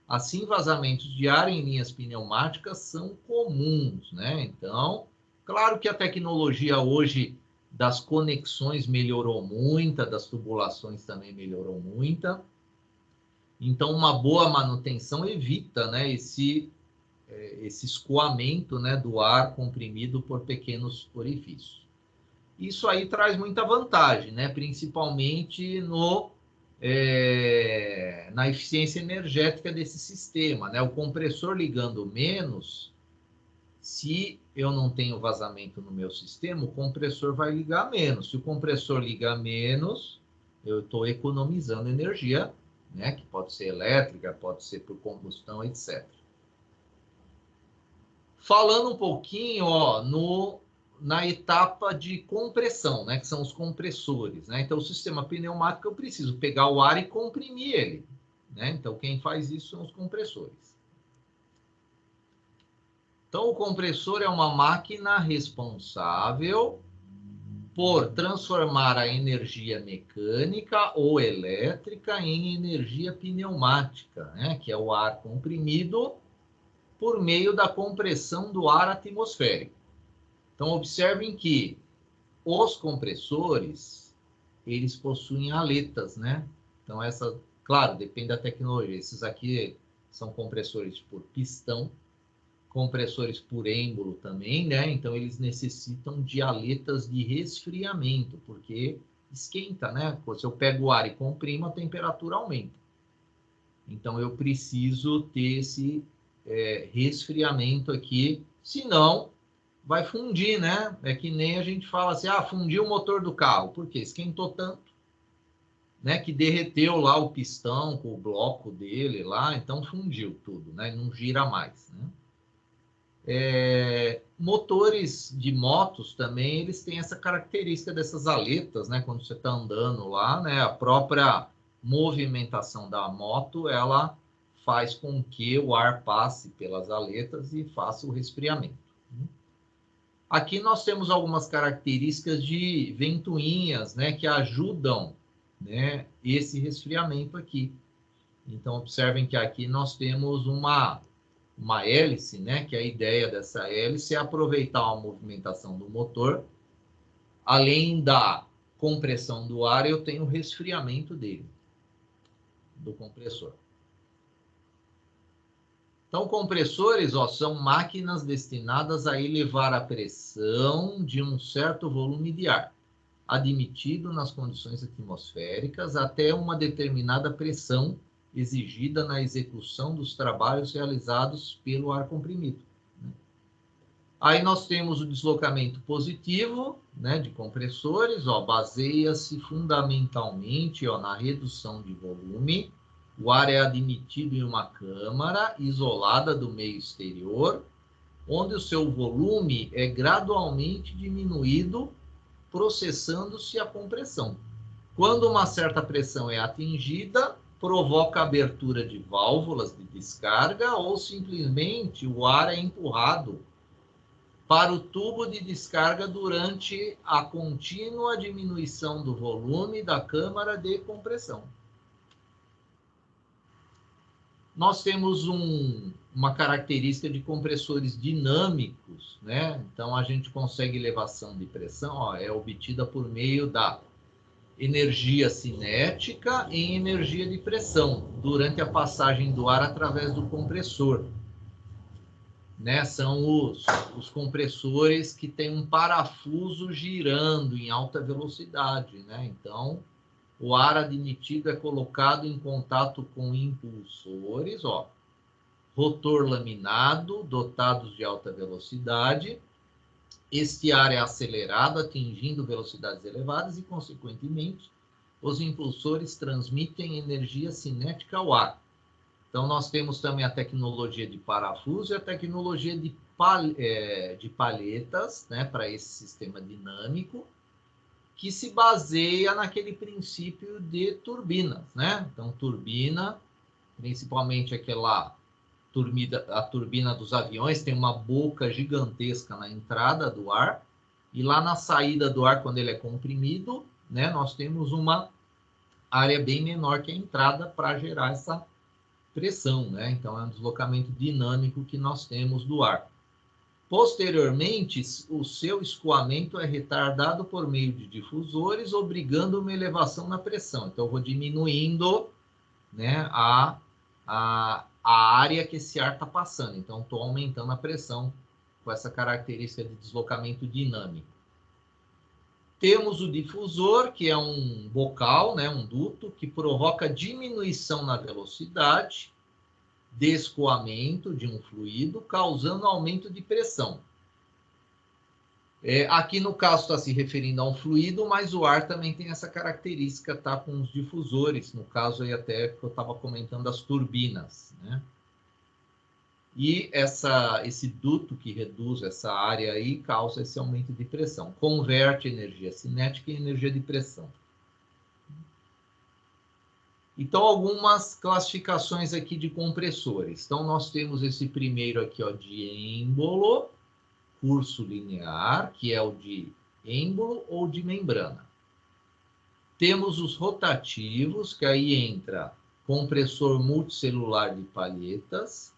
Assim, vazamentos de ar em linhas pneumáticas são comuns, né? Então, claro que a tecnologia hoje das conexões melhorou muito, das tubulações também melhorou muito. Então, uma boa manutenção evita, né, esse escoamento, né, do ar comprimido por pequenos orifícios. Isso aí traz muita vantagem, né? Principalmente na eficiência energética desse sistema, né? O compressor ligando menos, se eu não tenho vazamento no meu sistema, o compressor vai ligar menos. Se o compressor ligar menos, eu estou economizando energia, né? Que pode ser elétrica, pode ser por combustão, etc. Falando um pouquinho, na etapa de compressão, né, que são os compressores, né? Então, o sistema pneumático, eu preciso pegar o ar e comprimir ele, né? Então, quem faz isso são os compressores. Então, o compressor é uma máquina responsável por transformar a energia mecânica ou elétrica em energia pneumática, né, que é o ar comprimido, por meio da compressão do ar atmosférico. Então, observem que os compressores, eles possuem aletas, né? Então, claro, depende da tecnologia. Esses aqui são compressores por pistão, compressores por êmbolo também, né? Então, eles necessitam de aletas de resfriamento, porque esquenta, né? Se eu pego o ar e comprimo, a temperatura aumenta. Então, eu preciso ter esse resfriamento aqui, senão vai fundir, né? É que nem a gente fala assim, fundiu o motor do carro. Por quê? Esquentou tanto, né? Que derreteu lá o pistão com o bloco dele lá, então fundiu tudo, né? Não gira mais, né? Motores de motos também, eles têm essa característica dessas aletas, né? Quando você está andando lá, né? A própria movimentação da moto, ela faz com que o ar passe pelas aletas e faça o resfriamento. Aqui nós temos algumas características de ventoinhas, né? Que ajudam, né, esse resfriamento aqui. Então, observem que aqui nós temos uma hélice, né? Que a ideia dessa hélice é aproveitar a movimentação do motor. Além da compressão do ar, eu tenho o resfriamento dele, do compressor. Então, compressores, são máquinas destinadas a elevar a pressão de um certo volume de ar, admitido nas condições atmosféricas, até uma determinada pressão exigida na execução dos trabalhos realizados pelo ar comprimido. Aí nós temos o deslocamento positivo, né, de compressores, baseia-se fundamentalmente na redução de volume. O ar é admitido em uma câmara isolada do meio exterior, onde o seu volume é gradualmente diminuído, processando-se a compressão. Quando uma certa pressão é atingida, provoca a abertura de válvulas de descarga ou simplesmente o ar é empurrado para o tubo de descarga durante a contínua diminuição do volume da câmara de compressão. Nós temos uma característica de compressores dinâmicos, né? Então, a gente consegue elevação de pressão, é obtida por meio da energia cinética em energia de pressão, durante a passagem do ar através do compressor. Né? São os compressores que têm um parafuso girando em alta velocidade, né? Então, o ar admitido é colocado em contato com impulsores, rotor laminado, dotados de alta velocidade. Este ar é acelerado, atingindo velocidades elevadas e, consequentemente, os impulsores transmitem energia cinética ao ar. Então, nós temos também a tecnologia de parafuso e a tecnologia de palhetas, né, para esse sistema dinâmico, que se baseia naquele princípio de turbinas, né? Então, turbina, principalmente a turbina dos aviões, tem uma boca gigantesca na entrada do ar, e lá na saída do ar, quando ele é comprimido, né, nós temos uma área bem menor que a entrada para gerar essa pressão, né? Então, é um deslocamento dinâmico que nós temos do ar. Posteriormente, o seu escoamento é retardado por meio de difusores, obrigando uma elevação na pressão. Então, eu vou diminuindo, né, a área que esse ar está passando. Então, estou aumentando a pressão com essa característica de deslocamento dinâmico. Temos o difusor, que é um bocal, né, um duto, que provoca diminuição na velocidade de escoamento de um fluido, causando aumento de pressão. Aqui no caso está se referindo a um fluido, mas o ar também tem essa característica, tá, com os difusores, no caso aí até que eu estava comentando as turbinas, né? E esse duto que reduz essa área aí causa esse aumento de pressão, converte energia cinética em energia de pressão. Então, algumas classificações aqui de compressores. Então, nós temos esse primeiro aqui, de êmbolo, curso linear, que é o de êmbolo ou de membrana. Temos os rotativos, que aí entra compressor multicelular de palhetas,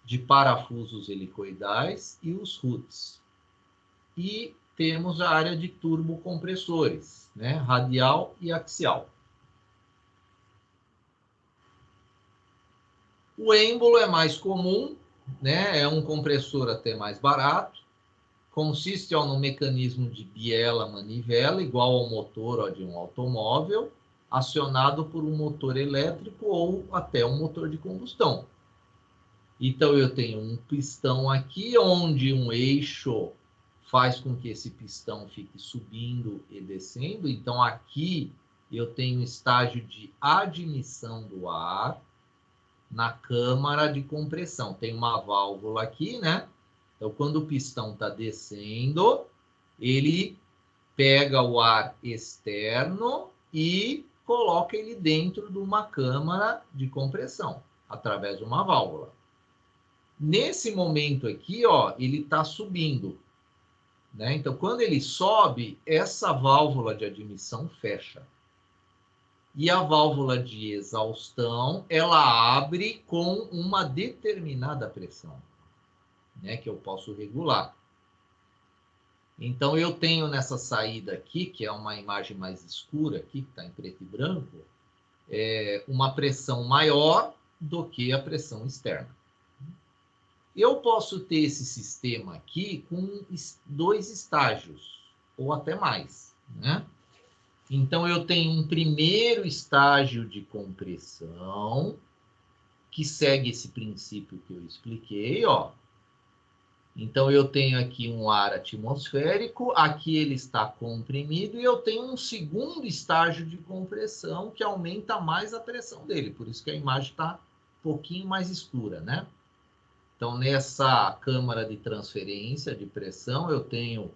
de parafusos helicoidais e os RUTs. E temos a área de turbocompressores, né? Radial e axial. O êmbolo é mais comum, né? É um compressor até mais barato. Consiste no mecanismo de biela-manivela, igual ao motor de um automóvel, acionado por um motor elétrico ou até um motor de combustão. Então, eu tenho um pistão aqui, onde um eixo faz com que esse pistão fique subindo e descendo. Então, aqui eu tenho um estágio de admissão do ar na câmara de compressão. Tem uma válvula aqui, né? Então, quando o pistão está descendo, ele pega o ar externo e coloca ele dentro de uma câmara de compressão, através de uma válvula. Nesse momento aqui, ó, ele está subindo, né? Então, quando ele sobe, essa válvula de admissão fecha. E a válvula de exaustão, ela abre com uma determinada pressão, né, que eu posso regular. Então, eu tenho nessa saída aqui, que é uma imagem mais escura aqui, que está em preto e branco, uma pressão maior do que a pressão externa. Eu posso ter esse sistema aqui com 2 estágios, ou até mais, né? Então, eu tenho um primeiro estágio de compressão, que segue esse princípio que eu expliquei, ó. Então, eu tenho aqui um ar atmosférico, aqui ele está comprimido, e eu tenho um segundo estágio de compressão que aumenta mais a pressão dele, por isso que a imagem está um pouquinho mais escura, né? Então, nessa câmara de transferência de pressão, eu tenho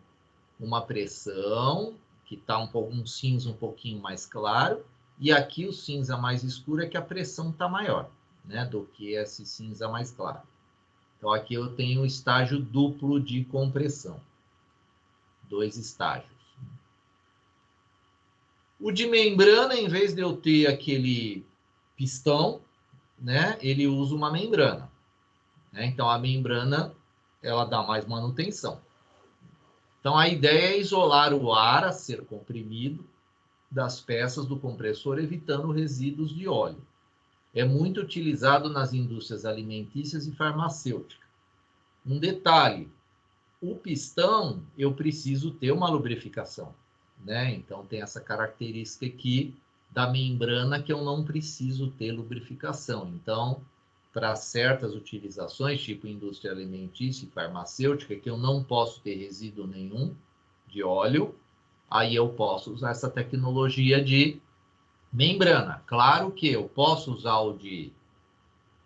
uma pressão que está um cinza um pouquinho mais claro, e aqui o cinza mais escuro é que a pressão está maior, né, do que esse cinza mais claro. Então, aqui eu tenho o estágio duplo de compressão. 2 estágios. O de membrana, em vez de eu ter aquele pistão, né, ele usa uma membrana. Né? Então, a membrana, ela dá mais manutenção. Então, a ideia é isolar o ar a ser comprimido das peças do compressor, evitando resíduos de óleo. É muito utilizado nas indústrias alimentícias e farmacêuticas. Um detalhe, o pistão, eu preciso ter uma lubrificação, né? Então, tem essa característica aqui da membrana que eu não preciso ter lubrificação. Então, para certas utilizações, tipo indústria alimentícia e farmacêutica, que eu não posso ter resíduo nenhum de óleo, aí eu posso usar essa tecnologia de membrana. Claro que eu posso usar o de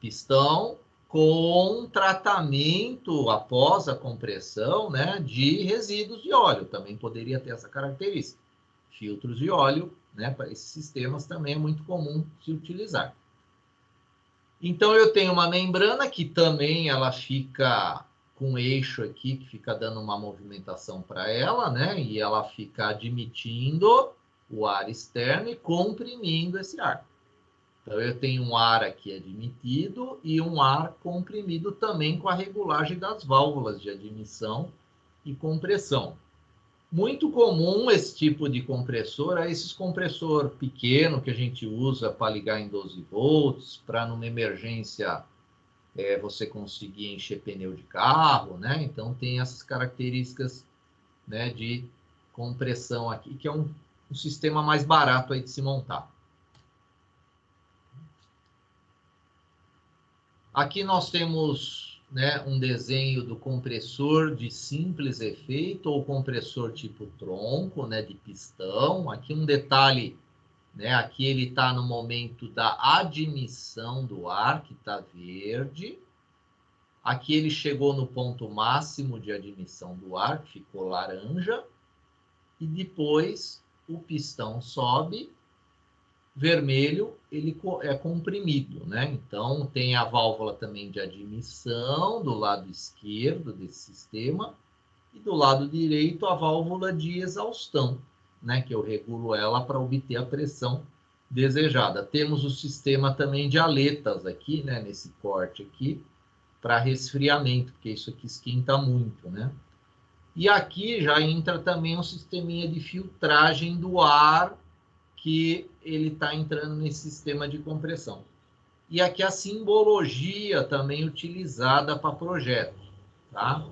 pistão com tratamento após a compressão, né, de resíduos de óleo. Também poderia ter essa característica. Filtros de óleo, né, para esses sistemas também é muito comum se utilizar. Então, eu tenho uma membrana que também ela fica com eixo aqui, que fica dando uma movimentação para ela, né? E ela fica admitindo o ar externo e comprimindo esse ar. Então, eu tenho um ar aqui admitido e um ar comprimido também com a regulagem das válvulas de admissão e compressão. Muito comum esse tipo de compressor é esses compressor pequeno que a gente usa para ligar em 12 volts, para numa emergência você conseguir encher pneu de carro, né? Então tem essas características, né, de compressão aqui, que é um sistema mais barato aí de se montar. Aqui nós temos, né, um desenho do compressor de simples efeito ou compressor tipo tronco, né, de pistão. Aqui um detalhe, né, aqui ele está no momento da admissão do ar, que está verde. Aqui ele chegou no ponto máximo de admissão do ar, que ficou laranja. E depois o pistão sobe. Vermelho, ele é comprimido, né? Então, tem a válvula também de admissão do lado esquerdo desse sistema E do lado direito, a válvula de exaustão, né, que eu regulo ela para obter a pressão desejada. Temos o sistema também de aletas aqui, né, nesse corte aqui, para resfriamento, porque isso aqui esquenta muito, né? E aqui já entra também um sisteminha de filtragem do ar que ele está entrando nesse sistema de compressão. E aqui a simbologia também utilizada para projetos, tá?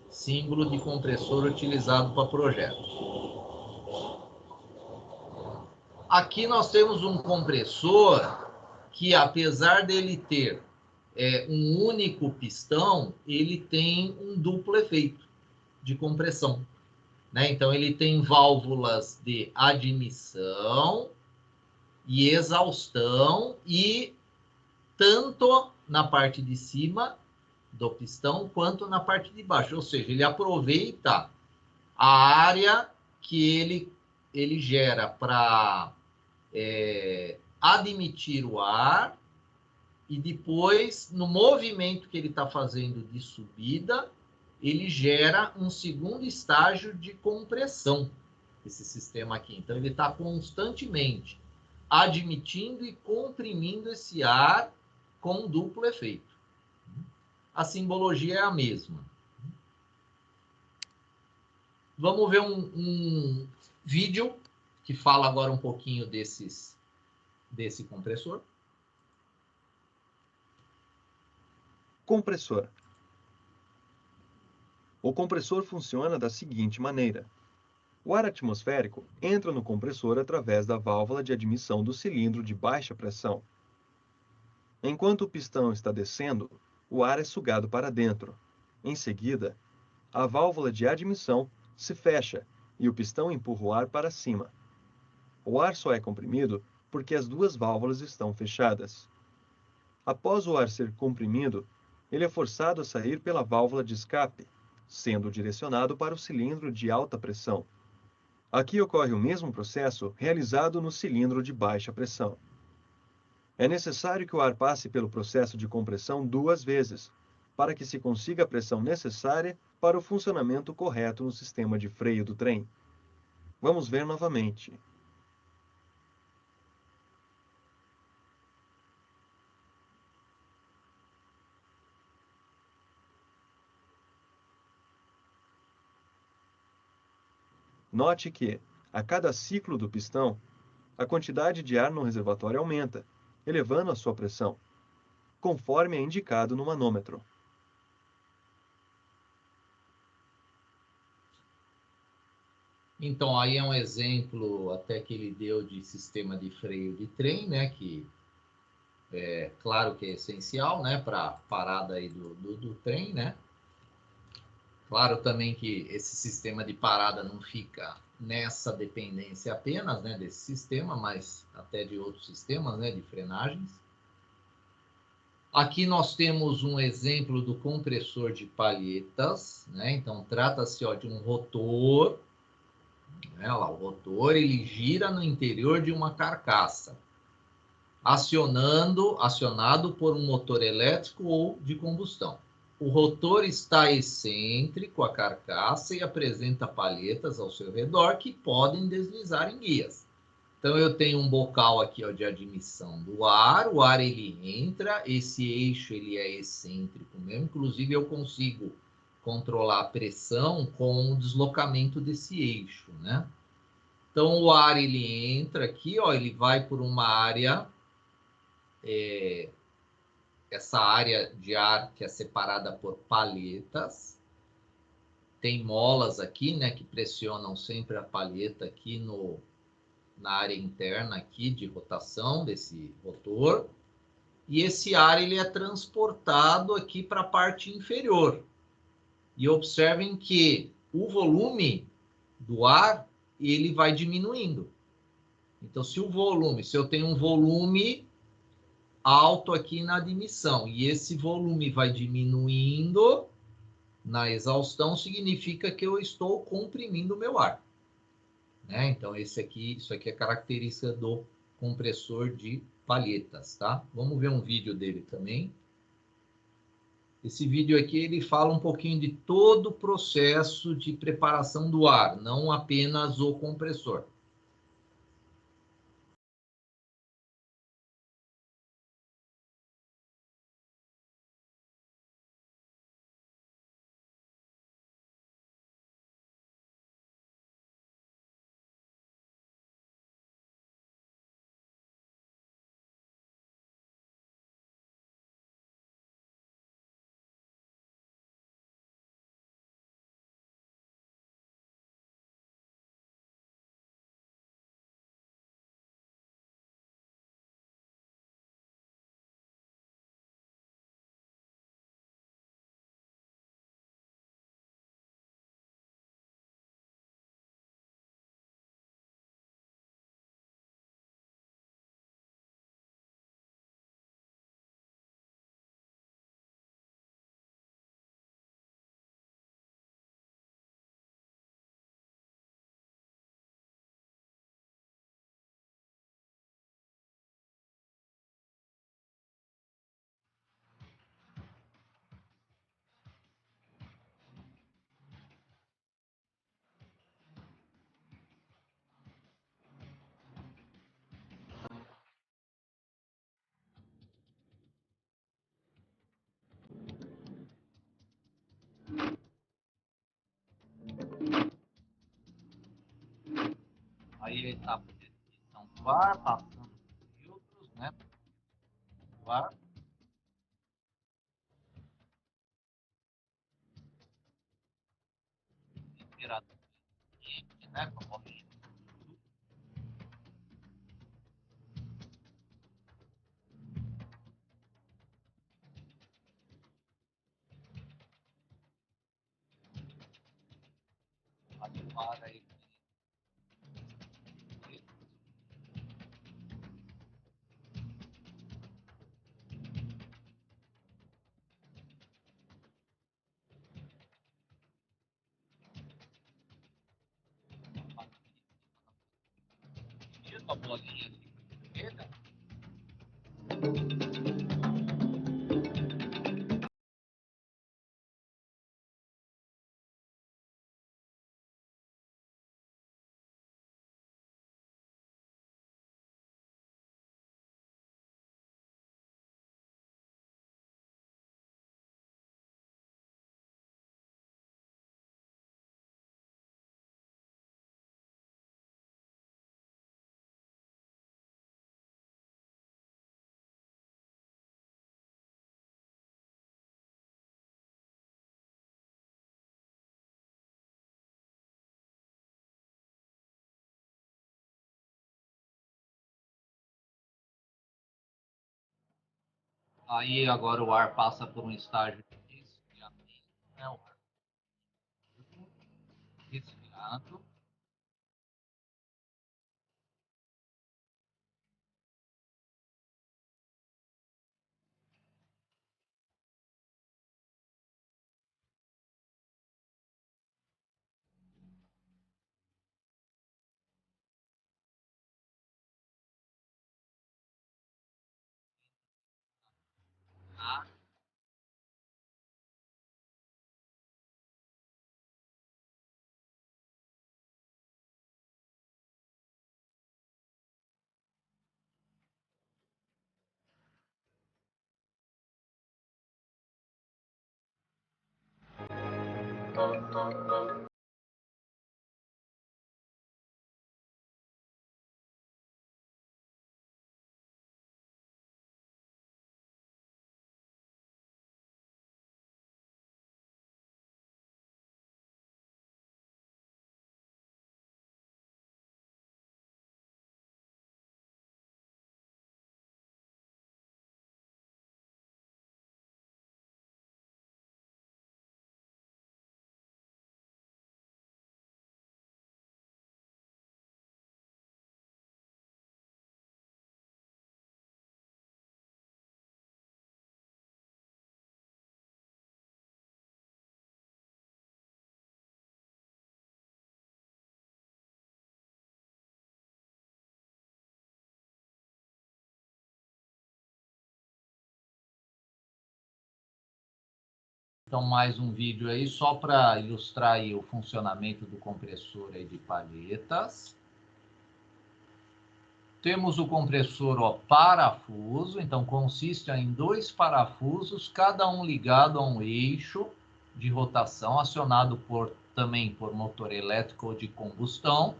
Símbolo de compressor utilizado para projetos. Aqui nós temos um compressor que, apesar dele ter um único pistão, ele tem um duplo efeito de compressão, né? Então, ele tem válvulas de admissão e exaustão, e tanto na parte de cima do pistão quanto na parte de baixo. Ou seja, ele aproveita a área que ele gera para admitir o ar, e depois, no movimento que ele está fazendo de subida, ele gera um segundo estágio de compressão, esse sistema aqui. Então, ele está constantemente admitindo e comprimindo esse ar com duplo efeito. A simbologia é a mesma. Vamos ver um vídeo que fala agora um pouquinho desse compressor. Compressor. O compressor funciona da seguinte maneira. O ar atmosférico entra no compressor através da válvula de admissão do cilindro de baixa pressão. Enquanto o pistão está descendo, o ar é sugado para dentro. Em seguida, a válvula de admissão se fecha e o pistão empurra o ar para cima. O ar só é comprimido porque as duas válvulas estão fechadas. Após o ar ser comprimido, ele é forçado a sair pela válvula de escape, sendo direcionado para o cilindro de alta pressão. Aqui ocorre o mesmo processo realizado no cilindro de baixa pressão. É necessário que o ar passe pelo processo de compressão 2 vezes, para que se consiga a pressão necessária para o funcionamento correto no sistema de freio do trem. Vamos ver novamente. Note que, a cada ciclo do pistão, a quantidade de ar no reservatório aumenta, elevando a sua pressão, conforme é indicado no manômetro. Então, aí é um exemplo até que ele deu de sistema de freio de trem, né? Que é claro que é essencial, né? Para a parada aí do trem, né? Claro também que esse sistema de parada não fica nessa dependência apenas, né? Desse sistema, mas até de outros sistemas, né? De frenagens. Aqui nós temos um exemplo do compressor de palhetas, né? Então, trata-se de um rotor. Olha lá, o rotor ele gira no interior de uma carcaça, acionado por um motor elétrico ou de combustão. O rotor está excêntrico à carcaça e apresenta palhetas ao seu redor que podem deslizar em guias. Então, eu tenho um bocal aqui de admissão do ar, o ar ele entra, esse eixo ele é excêntrico mesmo, inclusive eu consigo controlar a pressão com o deslocamento desse eixo, né? Então, o ar ele entra aqui, ele vai por uma área, essa área de ar que é separada por palhetas. Tem molas aqui, né, que pressionam sempre a palheta aqui na área interna aqui de rotação desse rotor. E esse ar ele é transportado aqui para a parte inferior. E observem que o volume do ar ele vai diminuindo. Então, se eu tenho um volume alto aqui na admissão e esse volume vai diminuindo na exaustão, significa que eu estou comprimindo o meu ar, né? Então, isso aqui é característica do compressor de palhetas, tá? Vamos ver um vídeo dele também. Esse vídeo aqui ele fala um pouquinho de todo o processo de preparação do ar, não apenas o compressor. Aí a etapa de definição do ar, passando por filtros, né? O ar. Temperatura ambiente, né? Como o ar aí. A bolinha vermelha. Aí agora o ar passa por um estágio de resfriamento, né? O ar resfriado. Tá? Então, mais um vídeo aí, só para ilustrar aí o funcionamento do compressor aí de palhetas. Temos o compressor parafuso, então consiste em 2 parafusos, cada um ligado a um eixo de rotação, acionado também por motor elétrico ou de combustão.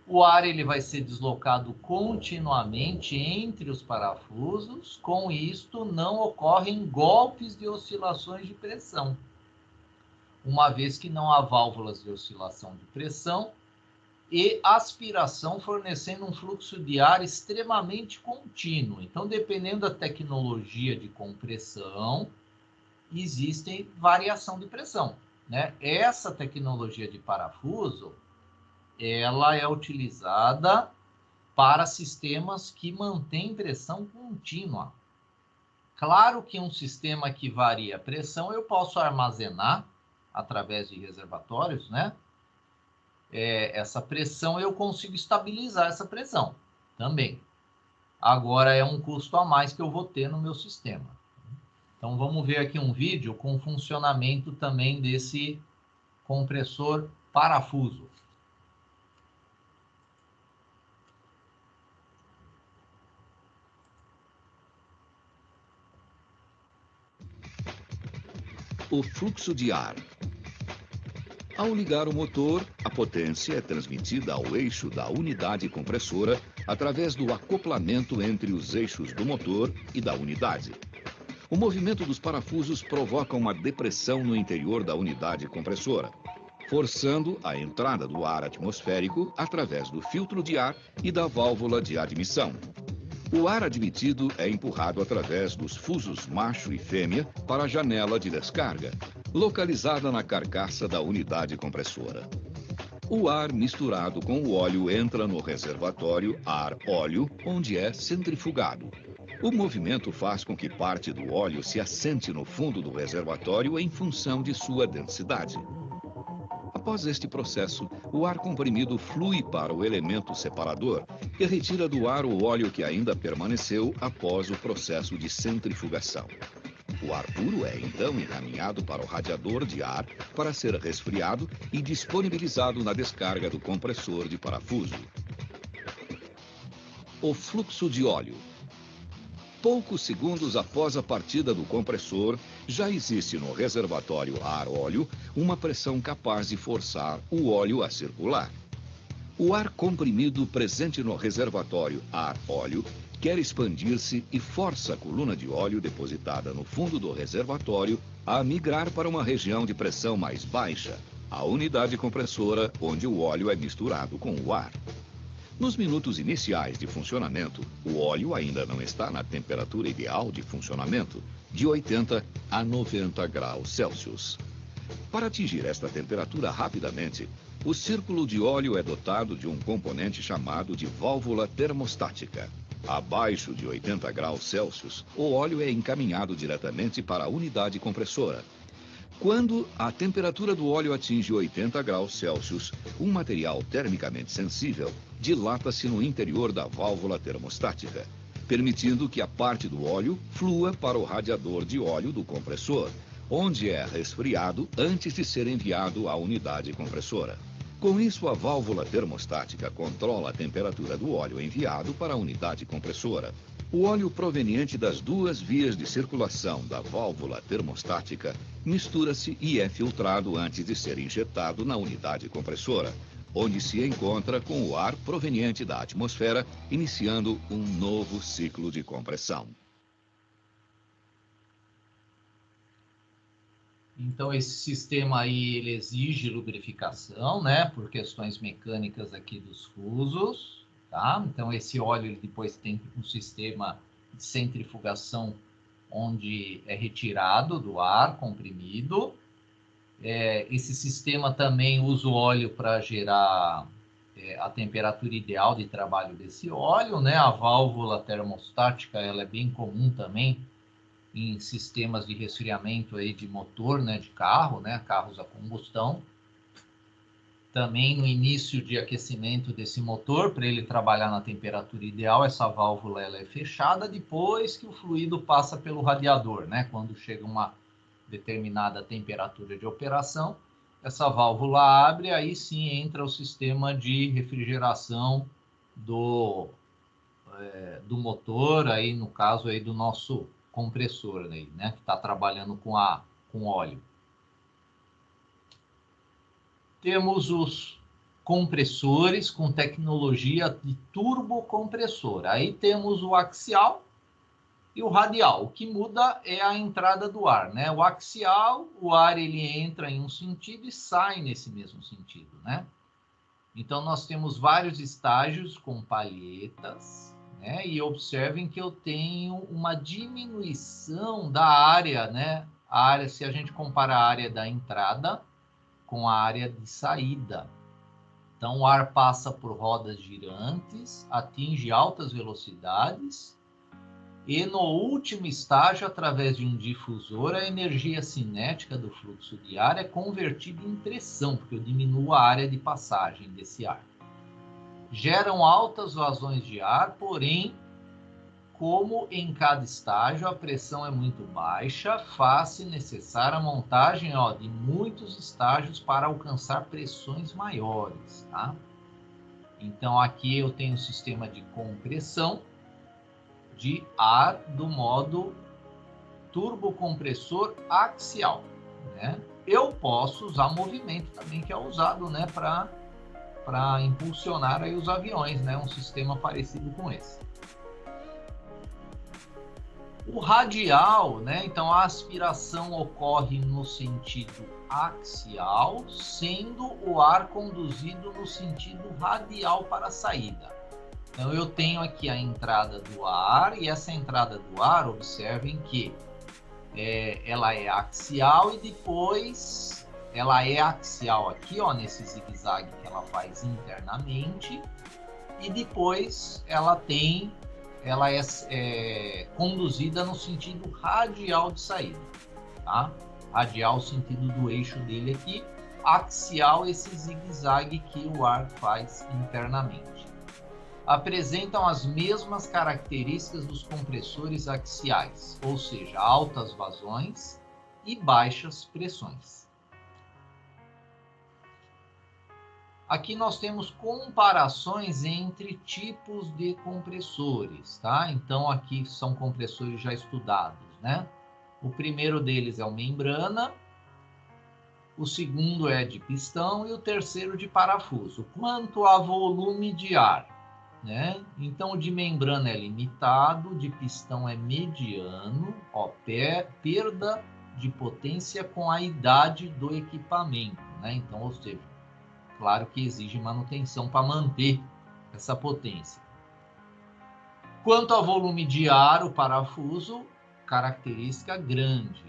O ar ele vai ser deslocado continuamente entre os parafusos, com isto não ocorrem golpes de oscilações de pressão, uma vez que não há válvulas de oscilação de pressão, e aspiração, fornecendo um fluxo de ar extremamente contínuo. Então, dependendo da tecnologia de compressão, existe variação de pressão, né? Essa tecnologia de parafuso, ela é utilizada para sistemas que mantêm pressão contínua. Claro que um sistema que varia a pressão, eu posso armazenar através de reservatórios, né? Essa pressão, eu consigo estabilizar essa pressão também. Agora, é um custo a mais que eu vou ter no meu sistema. Então, vamos ver aqui um vídeo com o funcionamento também desse compressor parafuso. O fluxo de ar. Ao ligar o motor, a potência é transmitida ao eixo da unidade compressora através do acoplamento entre os eixos do motor e da unidade. O movimento dos parafusos provoca uma depressão no interior da unidade compressora, forçando a entrada do ar atmosférico através do filtro de ar e da válvula de admissão. O ar admitido é empurrado através dos fusos macho e fêmea para a janela de descarga, localizada na carcaça da unidade compressora. O ar misturado com o óleo entra no reservatório ar-óleo, onde é centrifugado. O movimento faz com que parte do óleo se assente no fundo do reservatório em função de sua densidade. Após este processo, o ar comprimido flui para o elemento separador e retira do ar o óleo que ainda permaneceu após o processo de centrifugação. O ar puro é então encaminhado para o radiador de ar para ser resfriado e disponibilizado na descarga do compressor de parafuso. O fluxo de óleo. Poucos segundos após a partida do compressor, já existe no reservatório ar-óleo uma pressão capaz de forçar o óleo a circular. O ar comprimido presente no reservatório ar-óleo quer expandir-se e força a coluna de óleo depositada no fundo do reservatório a migrar para uma região de pressão mais baixa, a unidade compressora onde o óleo é misturado com o ar. Nos minutos iniciais de funcionamento, o óleo ainda não está na temperatura ideal de funcionamento, de 80 a 90 graus Celsius. Para atingir esta temperatura rapidamente, o círculo de óleo é dotado de um componente chamado de válvula termostática. Abaixo de 80 graus Celsius, o óleo é encaminhado diretamente para a unidade compressora. Quando a temperatura do óleo atinge 80 graus Celsius, um material termicamente sensível dilata-se no interior da válvula termostática, permitindo que a parte do óleo flua para o radiador de óleo do compressor, onde é resfriado antes de ser enviado à unidade compressora. Com isso, a válvula termostática controla a temperatura do óleo enviado para a unidade compressora. O óleo proveniente das duas vias de circulação da válvula termostática mistura-se e é filtrado antes de ser injetado na unidade compressora, onde se encontra com o ar proveniente da atmosfera, iniciando um novo ciclo de compressão. Então, esse sistema aí, ele exige lubrificação, né? Por questões mecânicas aqui dos fusos, tá? Então, esse óleo, ele depois tem um sistema de centrifugação, onde é retirado do ar comprimido. Esse sistema também usa o óleo para gerar a temperatura ideal de trabalho desse óleo, né? A válvula termostática, ela é bem comum também em sistemas de resfriamento aí de motor, né, de carro, né, carros a combustão. Também no início de aquecimento desse motor, para ele trabalhar na temperatura ideal, essa válvula ela é fechada depois que o fluido passa pelo radiador, né, quando chega uma determinada temperatura de operação, essa válvula abre, aí sim entra o sistema de refrigeração do motor, aí no caso aí do nosso compressor, aí, né, que está trabalhando com óleo. Temos os compressores com tecnologia de turbocompressor. Aí temos o axial e o radial. O que muda é a entrada do ar, né? O axial, o ar ele entra em um sentido e sai nesse mesmo sentido, né? Então nós temos vários estágios com palhetas, né? E observem que eu tenho uma diminuição da área, né? A área, se a gente comparar a área da entrada com a área de saída. Então, o ar passa por rodas girantes, atinge altas velocidades e, no último estágio, através de um difusor, a energia cinética do fluxo de ar é convertida em pressão, porque eu diminuo a área de passagem desse ar. Geram altas vazões de ar, porém, como em cada estágio a pressão é muito baixa, faz-se necessária a montagem de muitos estágios para alcançar pressões maiores. Tá? Então, aqui eu tenho um sistema de compressão de ar do modo turbocompressor axial. Né? Eu posso usar movimento também, que é usado, né, para impulsionar aí os aviões, né? Um sistema parecido com esse. O radial, né? Então a aspiração ocorre no sentido axial, sendo o ar conduzido no sentido radial para a saída. Então eu tenho aqui a entrada do ar, e essa entrada do ar, observem que ela é axial e depois ela é axial aqui, ó, nesse zigue-zague que ela faz internamente, e depois ela é conduzida no sentido radial de saída, tá? Radial, o sentido do eixo dele aqui, axial, esse zigue-zague que o ar faz internamente. Apresentam as mesmas características dos compressores axiais, ou seja, altas vazões e baixas pressões. Aqui nós temos comparações entre tipos de compressores, tá? Então, aqui são compressores já estudados, né? O primeiro deles é o membrana, o segundo é de pistão e o terceiro de parafuso. Quanto a volume de ar, né? Então, o de membrana é limitado, o de pistão é mediano, ó, perda de potência com a idade do equipamento, né? Então, ou seja, claro que exige manutenção para manter essa potência. Quanto ao volume de ar, o parafuso, característica grande.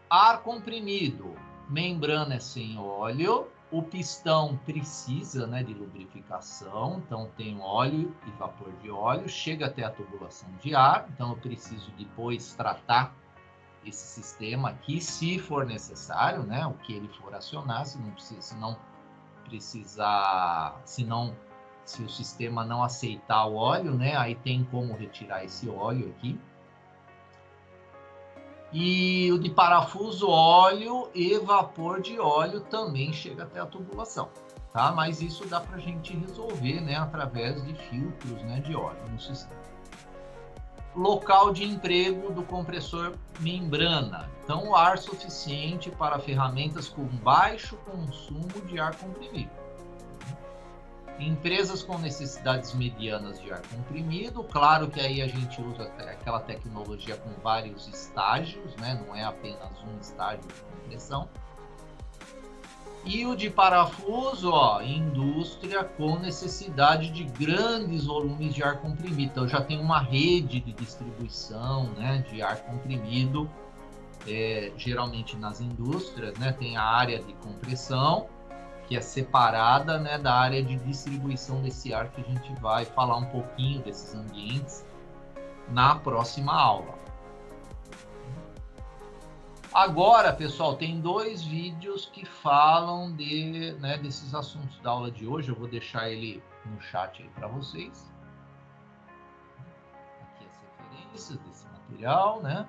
Ar comprimido, membrana é sem óleo, o pistão precisa, né, de lubrificação, então tem óleo e vapor de óleo, chega até a tubulação de ar, então eu preciso depois tratar esse sistema aqui, se for necessário, né, o que ele for acionar, se o sistema não aceitar o óleo, né, aí tem como retirar esse óleo aqui. E o de parafuso, óleo e vapor de óleo também chega até a tubulação, tá? Mas isso dá para a gente resolver, né, através de filtros, né, de óleo no sistema. Local de emprego do compressor membrana. Então, o ar suficiente para ferramentas com baixo consumo de ar comprimido. Empresas com necessidades medianas de ar comprimido, claro que aí a gente usa aquela tecnologia com vários estágios, né? Não é apenas um estágio de compressão. E o de parafuso, ó, indústria com necessidade de grandes volumes de ar comprimido. Então já tem uma rede de distribuição, né, de ar comprimido, geralmente nas indústrias, né? Tem a área de compressão, que é separada, né, da área de distribuição desse ar, que a gente vai falar um pouquinho desses ambientes na próxima aula. Agora, pessoal, tem 2 vídeos que falam desses assuntos da aula de hoje. Eu vou deixar ele no chat aí para vocês. Aqui as referências desse material, né?